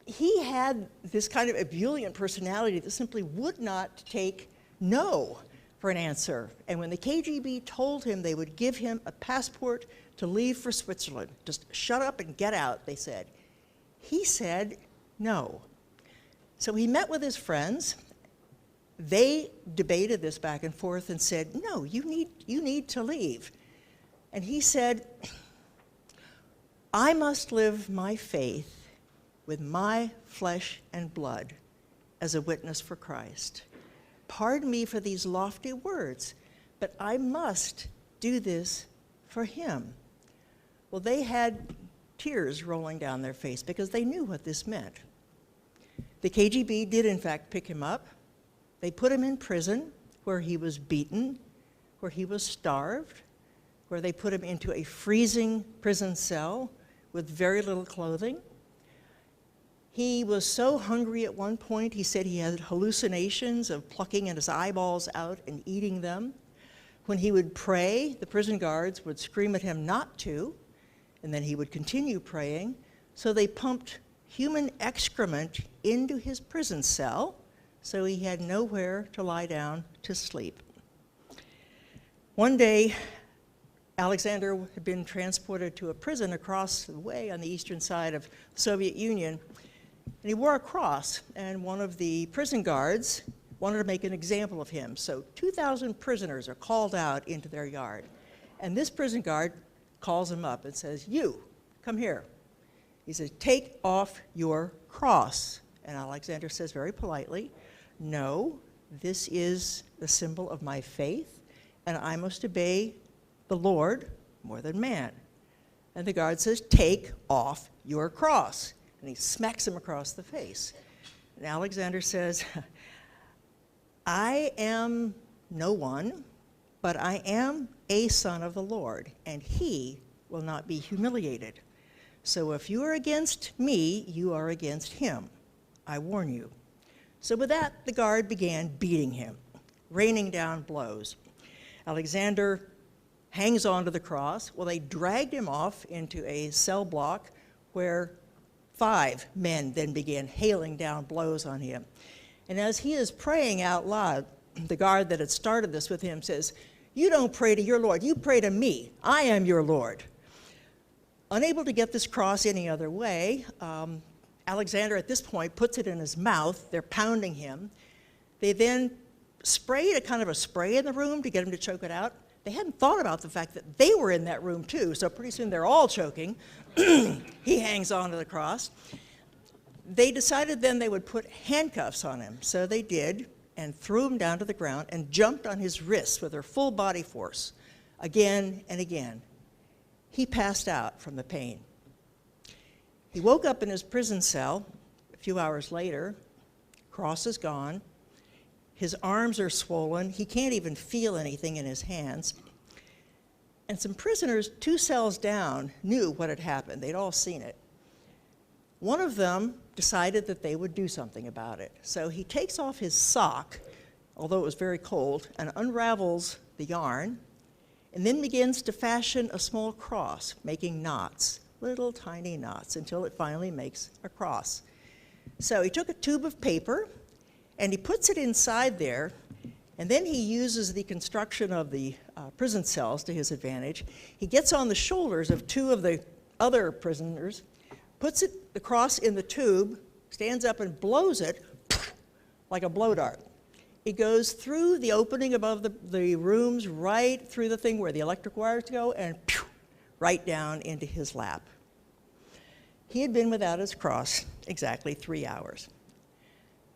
S3: He had this kind of ebullient personality that simply would not take no for an answer. And when the KGB told him they would give him a passport to leave for Switzerland, just shut up and get out, they said, he said no. So he met with his friends. They debated this back and forth and said, no, you need to leave. And he said, I must live my faith with my flesh and blood as a witness for Christ. Pardon me for these lofty words, but I must do this for him. Well, they had tears rolling down their face because they knew what this meant. The KGB did, in fact, pick him up. They put him in prison where he was beaten, where he was starved, where they put him into a freezing prison cell with very little clothing. He was so hungry at one point, he said he had hallucinations of plucking his eyeballs out and eating them. When he would pray, the prison guards would scream at him not to, and then he would continue praying. So they pumped human excrement into his prison cell, so he had nowhere to lie down to sleep. One day, Alexander had been transported to a prison across the way on the eastern side of the Soviet Union. And he wore a cross, and one of the prison guards wanted to make an example of him. So 2,000 prisoners are called out into their yard. And this prison guard calls him up and says, you, come here. He says, take off your cross. And Alexander says very politely, no, this is the symbol of my faith, and I must obey the Lord more than man. And the guard says, take off your cross. And he smacks him across the face. And Alexander says, I am no one, but I am a son of the Lord, and he will not be humiliated. So if you are against me, you are against him. I warn you. So with that, the guard began beating him, raining down blows. Alexander hangs onto the cross. Well, they dragged him off into a cell block where 5 men then began hailing down blows on him. And as he is praying out loud, the guard that had started this with him says, you don't pray to your Lord, you pray to me. I am your Lord. Unable to get this cross any other way, Alexander at this point puts it in his mouth. They're pounding him. They then sprayed a kind of a spray in the room to get him to choke it out. They hadn't thought about the fact that they were in that room too, so pretty soon they're all choking. He hangs on to the cross. They decided then they would put handcuffs on him, so they did, and threw him down to the ground and jumped on his wrists with their full body force, again and again. He passed out from the pain. He woke up in his prison cell a few hours later. Cross is gone. His arms are swollen. He can't even feel anything in his hands. And some prisoners 2 cells down knew what had happened. They'd all seen it. One of them decided that they would do something about it. So he takes off his sock, although it was very cold, and unravels the yarn, and then begins to fashion a small cross, making knots, little tiny knots, until it finally makes a cross. So he took a tube of paper, and he puts it inside there, and then he uses the construction of the prison cells to his advantage. He gets on the shoulders of 2 of the other prisoners, puts the cross in the tube, stands up and blows it like a blow dart. It goes through the opening above the rooms, right through the thing where the electric wires go, and right down into his lap. He had been without his cross exactly 3 hours.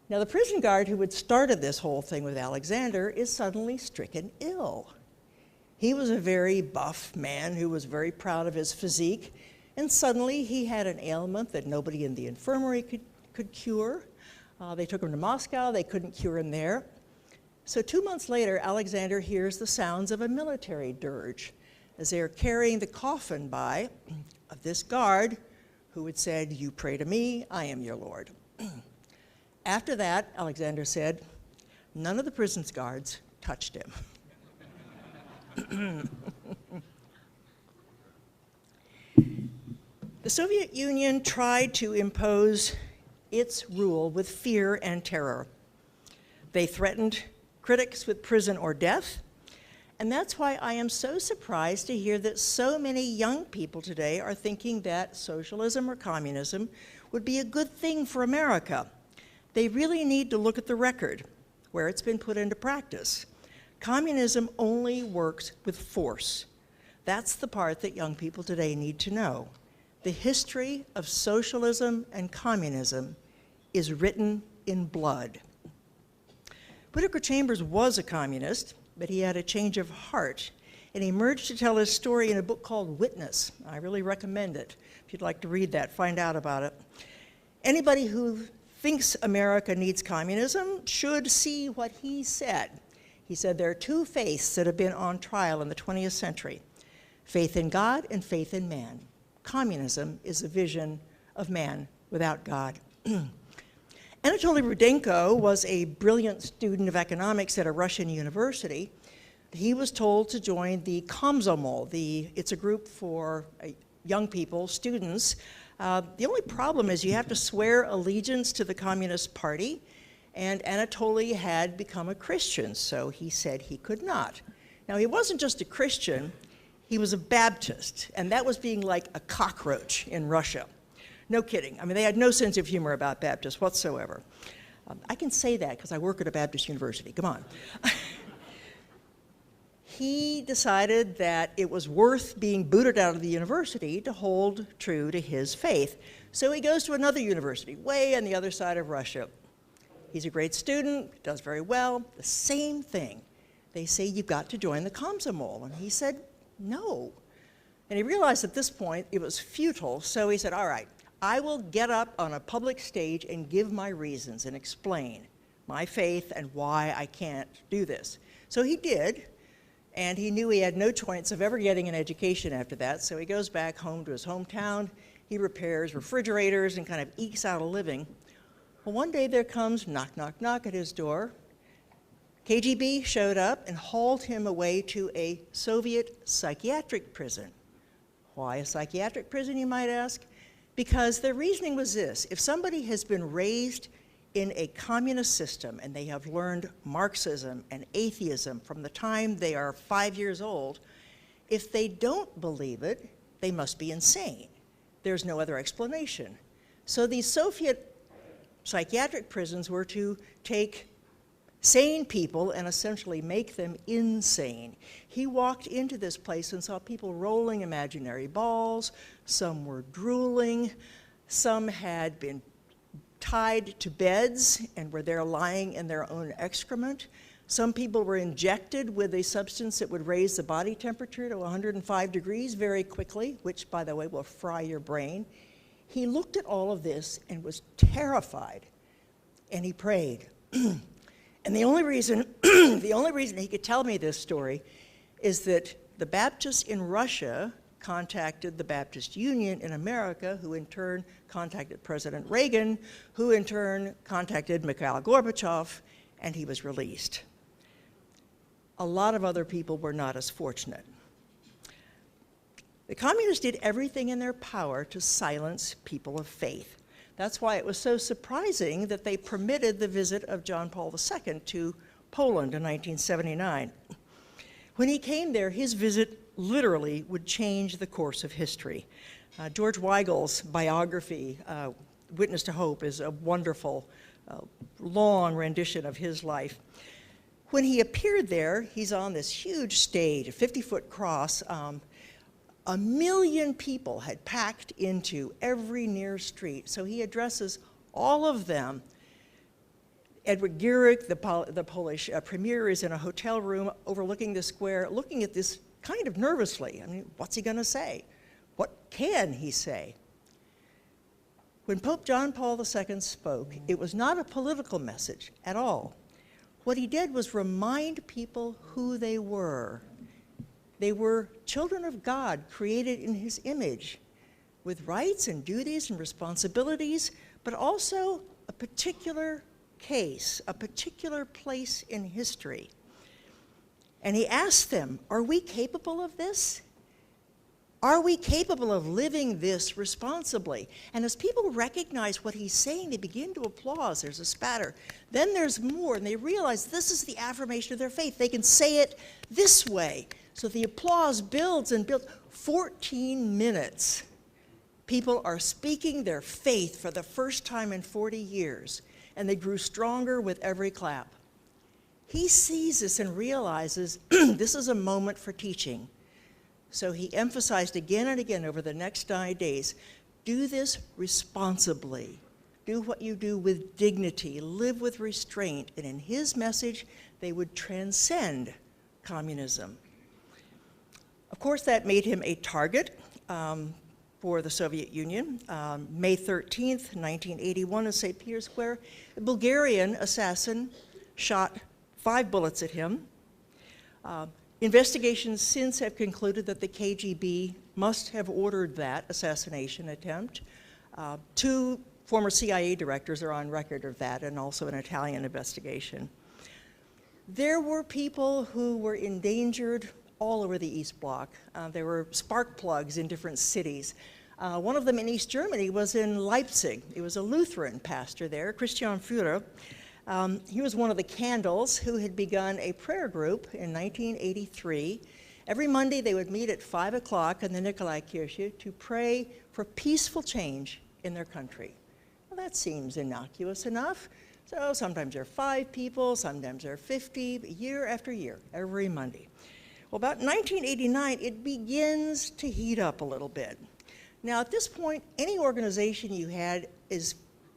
S3: Now, the prison guard who had started this whole thing with Alexander is suddenly stricken ill. He was a very buff man who was very proud of his physique, and suddenly he had an ailment that nobody in the infirmary could cure. They took him to Moscow. They couldn't cure him there. So 2 months later, Alexander hears the sounds of a military dirge as they are carrying the coffin by of this guard who had said, "You pray to me, I am your Lord." After that, Alexander said, none of the prison's guards touched him. The Soviet Union tried to impose its rule with fear and terror. They threatened critics with prison or death, and that's why I am so surprised to hear that so many young people today are thinking that socialism or communism would be a good thing for America. They really need to look at the record, where it's been put into practice. Communism only works with force. That's the part that young people today need to know. The history of socialism and communism is written in blood. Whittaker Chambers was a communist, but he had a change of heart and emerged to tell his story in a book called Witness. I really recommend it. If you'd like to read that, find out about it. Anybody who thinks America needs communism should see what he said. He said there are two faiths that have been on trial in the 20th century, faith in God and faith in man. Communism is a vision of man without God. Anatoly Rudenko was a brilliant student of economics at a Russian university. He was told to join the Komsomol. It's a group for young people, students. The only problem is you have to swear allegiance to the Communist Party, and Anatoly had become a Christian, so he said he could not. Now, he wasn't just a Christian, he was a Baptist, and that was being like a cockroach in Russia. No kidding. I mean, they had no sense of humor about Baptists whatsoever. I can say that because I work at a Baptist university. Come on. He decided that it was worth being booted out of the university to hold true to his faith. So he goes to another university, way on the other side of Russia. He's a great student, does very well. The same thing. They say, you've got to join the Komsomol. And he said, no. And he realized at this point it was futile, so he said, all right, I will get up on a public stage and give my reasons and explain my faith and why I can't do this. So he did, and he knew he had no chance of ever getting an education after that, so he goes back home to his hometown. He repairs refrigerators and kind of ekes out a living. Well, one day there comes knock, knock, knock at his door. KGB showed up and hauled him away to a Soviet psychiatric prison. Why a psychiatric prison, you might ask? Because their reasoning was this: if somebody has been raised in a communist system and they have learned Marxism and atheism from the time they are 5 years old, if they don't believe it, they must be insane. There's no other explanation. So these Soviet psychiatric prisons were to take sane people and essentially make them insane. He walked into this place and saw people rolling imaginary balls. Some were drooling. Some had been tied to beds and were there lying in their own excrement. Some people were injected with a substance that would raise the body temperature to 105 degrees very quickly, which, by the way, will fry your brain. He looked at all of this and was terrified, and he prayed. And the only reason he could tell me this story is that the Baptists in Russia contacted the Baptist Union in America, who in turn contacted President Reagan, who in turn contacted Mikhail Gorbachev, and he was released. A lot of other people were not as fortunate. The communists did everything in their power to silence people of faith. That's why it was so surprising that they permitted the visit of John Paul II to Poland in 1979. When he came there, his visit literally would change the course of history. George Weigel's biography Witness to Hope is a wonderful, long rendition of his life. When he appeared there, he's on this huge stage, a 50-foot cross. 1 million people had packed into every near street, so he addresses all of them. Edward Gierek, the Polish premier, is in a hotel room overlooking the square, looking at this kind of nervously. I mean, what's he going to say? What can he say? When Pope John Paul II spoke, it was not a political message at all. What he did was remind people who they were. They were children of God, created in his image, with rights and duties and responsibilities, but also a particular case, a particular place in history. And he asked them, are we capable of this? Are we capable of living this responsibly? And as people recognize what he's saying, they begin to applaud. There's a spatter. Then there's more, and they realize this is the affirmation of their faith. They can say it this way. So the applause builds and builds. 14 minutes. People are speaking their faith for the first time in 40 years, and they grew stronger with every clap. He sees this and realizes this is a moment for teaching. So he emphasized again and again over the next 9 days, do this responsibly. Do what you do with dignity, live with restraint. And in his message, they would transcend communism. Of course, that made him a target for the Soviet Union. May 13th, 1981, in St. Peter's Square, a Bulgarian assassin shot 5 bullets at him. Investigations since have concluded that the KGB must have ordered that assassination attempt. 2 former CIA directors are on record of that, and also an Italian investigation. There were people who were endangered all over the East Bloc. There were spark plugs in different cities. One of them in East Germany was in Leipzig. It was a Lutheran pastor there, Christian Führer. He was one of the Candles who had begun a prayer group in 1983. Every Monday they would meet at 5 o'clock in the Nikolaikirche to pray for peaceful change in their country. Well, that seems innocuous enough. So sometimes there are 5 people, sometimes there are 50, year after year, every Monday. Well, about 1989, it begins to heat up a little bit. Now, at this point, any organization you had is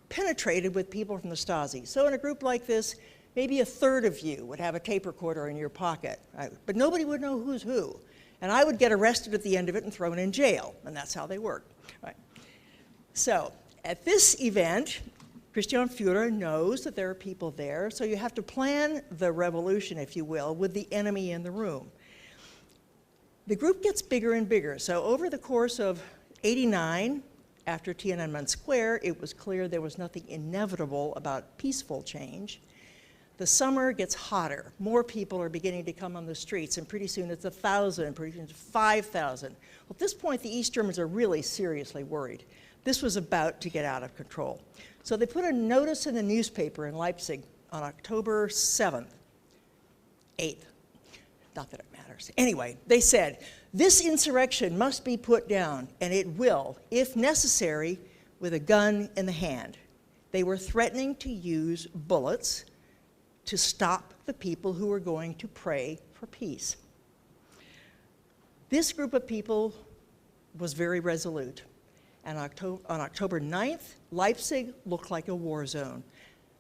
S3: penetrated with people from the Stasi. So in a group like this, maybe 1/3 of you would have a tape recorder in your pocket, right? But nobody would know who's who. And I would get arrested at the end of it and thrown in jail, and that's how they work, right? So at this event, Christian Führer knows that there are people there, so you have to plan the revolution, if you will, with the enemy in the room. The group gets bigger and bigger. So over the course of '89, after Tiananmen Square, it was clear there was nothing inevitable about peaceful change. The summer gets hotter. More people are beginning to come on the streets, and pretty soon it's 1,000, pretty soon it's 5,000. Well, at this point, the East Germans are really seriously worried. This was about to get out of control. So they put a notice in the newspaper in Leipzig on October 7th, 8th. Not that it matters. Anyway, they said, this insurrection must be put down, and it will, if necessary, with a gun in the hand. They were threatening to use bullets to stop the people who were going to pray for peace. This group of people was very resolute. And on October 9th, Leipzig looked like a war zone.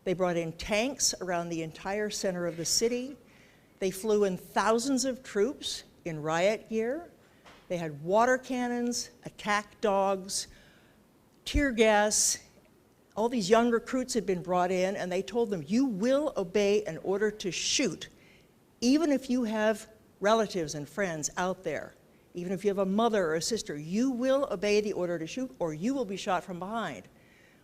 S3: They brought in tanks around the entire center of the city. They flew in thousands of troops in riot gear. They had water cannons, attack dogs, tear gas. All these young recruits had been brought in, and they told them, you will obey an order to shoot, even if you have relatives and friends out there. Even if you have a mother or a sister, you will obey the order to shoot, or you will be shot from behind.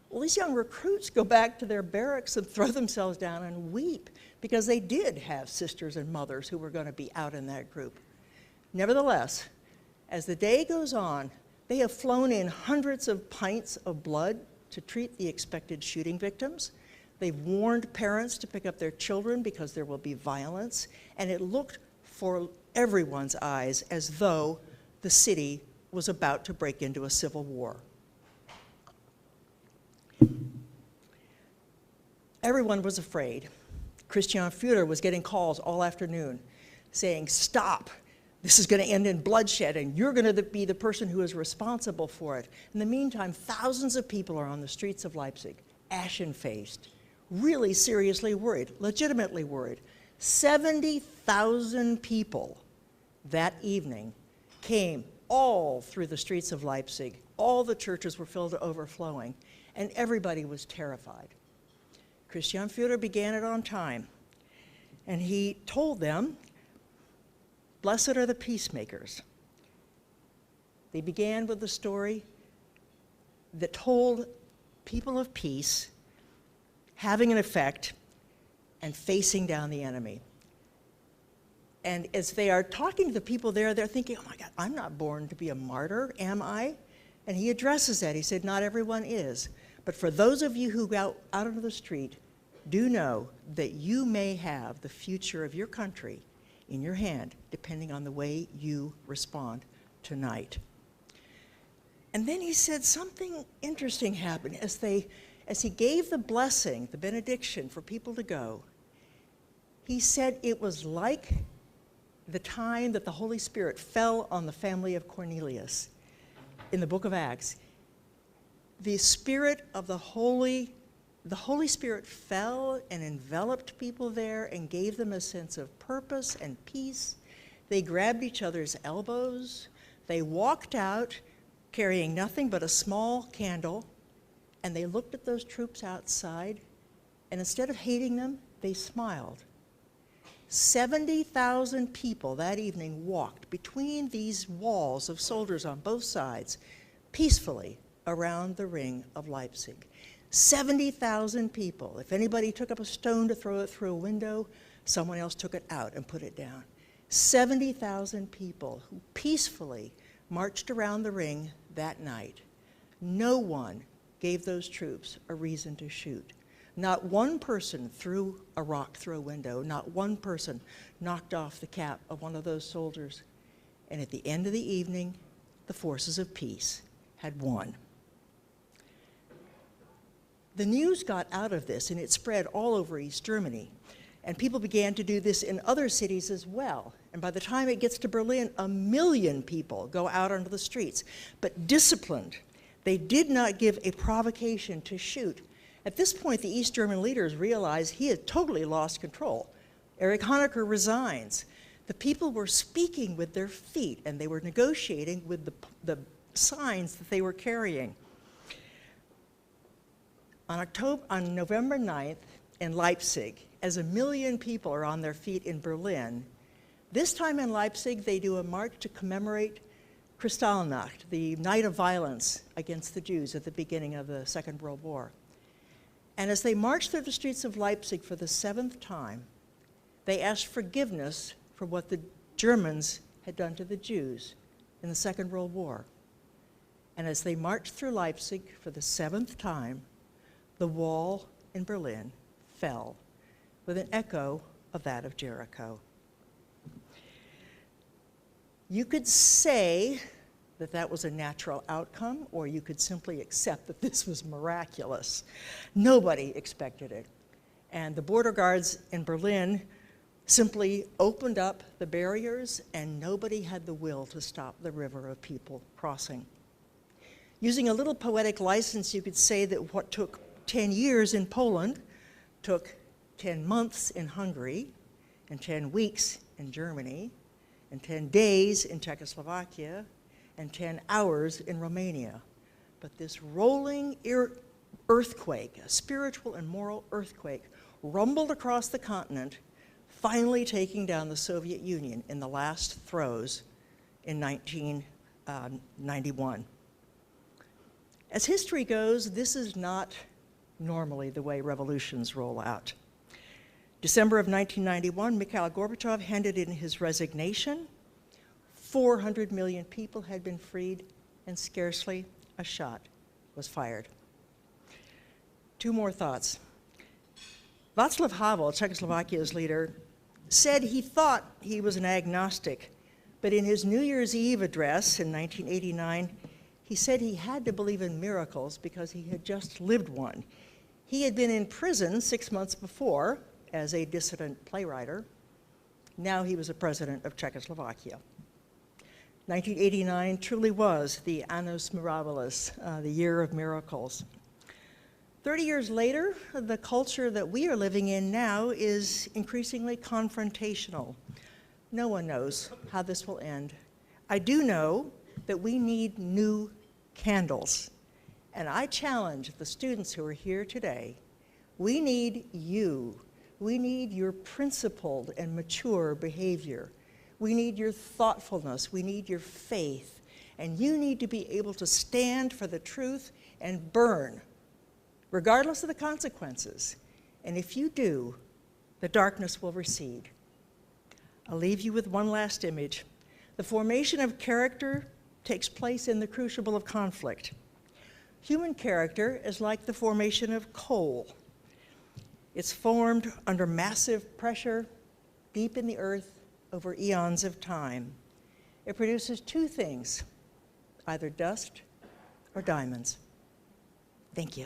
S3: Well, these young recruits go back to their barracks and throw themselves down and weep, because they did have sisters and mothers who were going to be out in that group. Nevertheless, as the day goes on, they have flown in hundreds of pints of blood to treat the expected shooting victims. They've warned parents to pick up their children because there will be violence, and it looked for everyone's eyes as though the city was about to break into a civil war. Everyone was afraid. Christian Führer was getting calls all afternoon saying, "Stop, this is going to end in bloodshed, and you're going to be the person who is responsible for it." In the meantime, thousands of people are on the streets of Leipzig, ashen-faced, really seriously worried, legitimately worried. 70,000 people that evening came all through the streets of Leipzig. All the churches were filled to overflowing, and everybody was terrified. Christian Führer began it on time, and he told them, "Blessed are the peacemakers." They began with a story that told people of peace having an effect and facing down the enemy. And as they are talking to the people there, they're thinking, "Oh my God, I'm not born to be a martyr, am I?" And he addresses that. He said, "Not everyone is. But for those of you who go out into the street, do know that you may have the future of your country in your hand, depending on the way you respond tonight." And then he said something interesting happened as he gave the blessing, the benediction for people to go. He said it was like the time that the Holy Spirit fell on the family of Cornelius in the book of Acts. The Spirit of the Holy Spirit fell and enveloped people there and gave them a sense of purpose and peace. They grabbed each other's elbows. They walked out carrying nothing but a small candle, and they looked at those troops outside, and instead of hating them, they smiled. 70,000 people that evening walked between these walls of soldiers on both sides, peacefully around the ring of Leipzig. 70,000 people. If anybody took up a stone to throw it through a window, someone else took it out and put it down. 70,000 people who peacefully marched around the ring that night. No one gave those troops a reason to shoot. Not one person threw a rock through a window. Not one person knocked off the cap of one of those soldiers. And at the end of the evening, the forces of peace had won. The news got out of this, and it spread all over East Germany. And people began to do this in other cities as well. And by the time it gets to Berlin, 1 million people go out onto the streets. But disciplined, they did not give a provocation to shoot. At this point, the East German leaders realized he had totally lost control. Erich Honecker resigns. The people were speaking with their feet, and they were negotiating with the signs that they were carrying. On November 9th in Leipzig, as 1 million people are on their feet in Berlin, this time in Leipzig, they do a march to commemorate Kristallnacht, the night of violence against the Jews at the beginning of the Second World War. And as they marched through the streets of Leipzig for the 7th time, they asked forgiveness for what the Germans had done to the Jews in the Second World War. And as they marched through Leipzig for the 7th time, the wall in Berlin fell with an echo of that of Jericho. You could say that that was a natural outcome, or you could simply accept that this was miraculous. Nobody expected it. And the border guards in Berlin simply opened up the barriers, and nobody had the will to stop the river of people crossing. Using a little poetic license, you could say that what took 10 years in Poland took 10 months in Hungary, and 10 weeks in Germany, and 10 days in Czechoslovakia, and 10 hours in Romania. But this rolling earthquake, a spiritual and moral earthquake, rumbled across the continent, finally taking down the Soviet Union in the last throes in 1991. As history goes, this is not normally the way revolutions roll out. December of 1991, Mikhail Gorbachev handed in his resignation. 400 million people had been freed, and scarcely a shot was fired. Two more thoughts. Václav Havel, Czechoslovakia's leader, said he thought he was an agnostic, but in his New Year's Eve address in 1989, he said he had to believe in miracles because he had just lived one. He had been in prison 6 months before as a dissident playwright. Now he was a president of Czechoslovakia. 1989 truly was the Annus Mirabilis, the year of miracles. 30 years later, the culture that we are living in now is increasingly confrontational. No one knows how this will end. I do know that we need new candles. And I challenge the students who are here today, we need you. We need your principled and mature behavior. We need your thoughtfulness. We need your faith. And you need to be able to stand for the truth and burn, regardless of the consequences. And if you do, the darkness will recede. I'll leave you with one last image. The formation of character takes place in the crucible of conflict. Human character is like the formation of coal. It's formed under massive pressure, deep in the earth, over eons of time. It produces two things, either dust or diamonds. Thank you.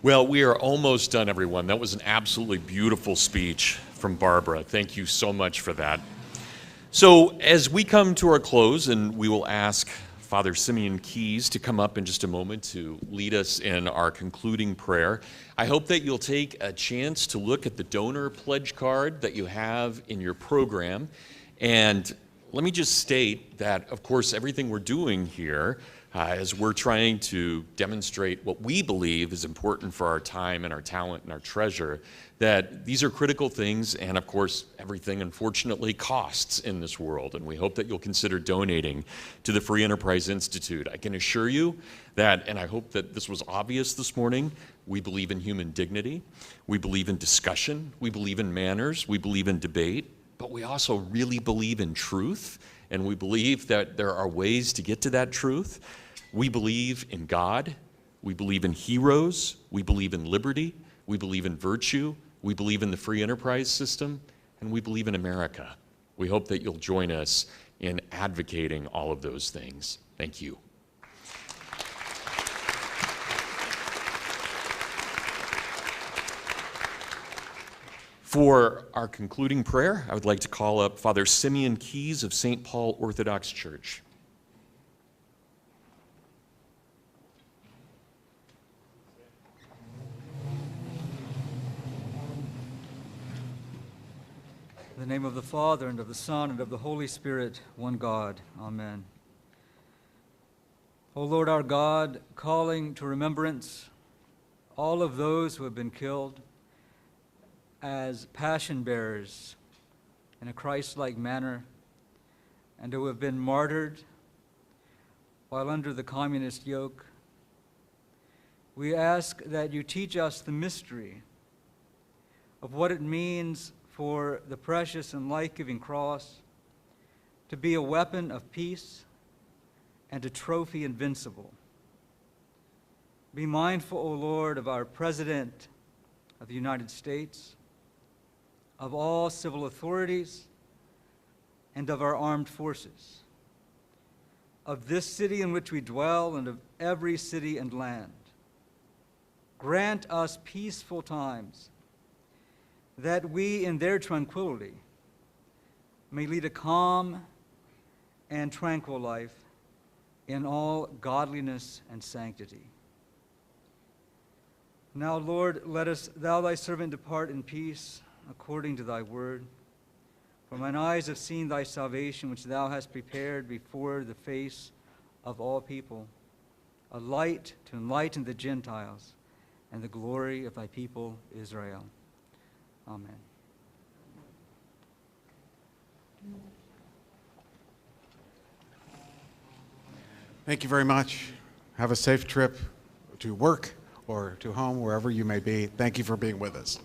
S4: Well, we are almost done, everyone. That was an absolutely beautiful speech from Barbara. Thank you so much for that. So as we come to our close, and we will ask Father Simeon Keys to come up in just a moment to lead us in our concluding prayer, I hope that you'll take a chance to look at the donor pledge card that you have in your program. And let me just state that, of course, everything we're doing here as we're trying to demonstrate what we believe is important for our time and our talent and our treasure, that these are critical things, and of course, everything unfortunately costs in this world, and we hope that you'll consider donating to the Free Enterprise Institute. I can assure you that, and I hope that this was obvious this morning, we believe in human dignity, we believe in discussion, we believe in manners, we believe in debate, but we also really believe in truth, and we believe that there are ways to get to that truth. We believe in God, we believe in heroes, we believe in liberty, we believe in virtue, we believe in the free enterprise system, and we believe in America. We hope that you'll join us in advocating all of those things. Thank you. For our concluding prayer, I would like to call up Father Simeon Keys of St. Paul Orthodox Church.
S7: In the name of the Father, and of the Son, and of the Holy Spirit, one God. Amen. O Lord our God, calling to remembrance all of those who have been killed as passion bearers in a Christ-like manner, and who have been martyred while under the communist yoke, we ask that you teach us the mystery of what it means for the precious and life-giving cross to be a weapon of peace and a trophy invincible. Be mindful, O Lord, of our President of the United States, of all civil authorities, and of our armed forces, of this city in which we dwell, and of every city and land. Grant us peaceful times, that we, in their tranquility, may lead a calm and tranquil life in all godliness and sanctity. Now, Lord, let us, thou thy servant, depart in peace, according to thy word. For mine eyes have seen thy salvation, which thou hast prepared before the face of all people, a light to enlighten the Gentiles, and the glory of thy people Israel. Amen.
S5: Thank you very much. Have a safe trip to work or to home, wherever you may be. Thank you for being with us.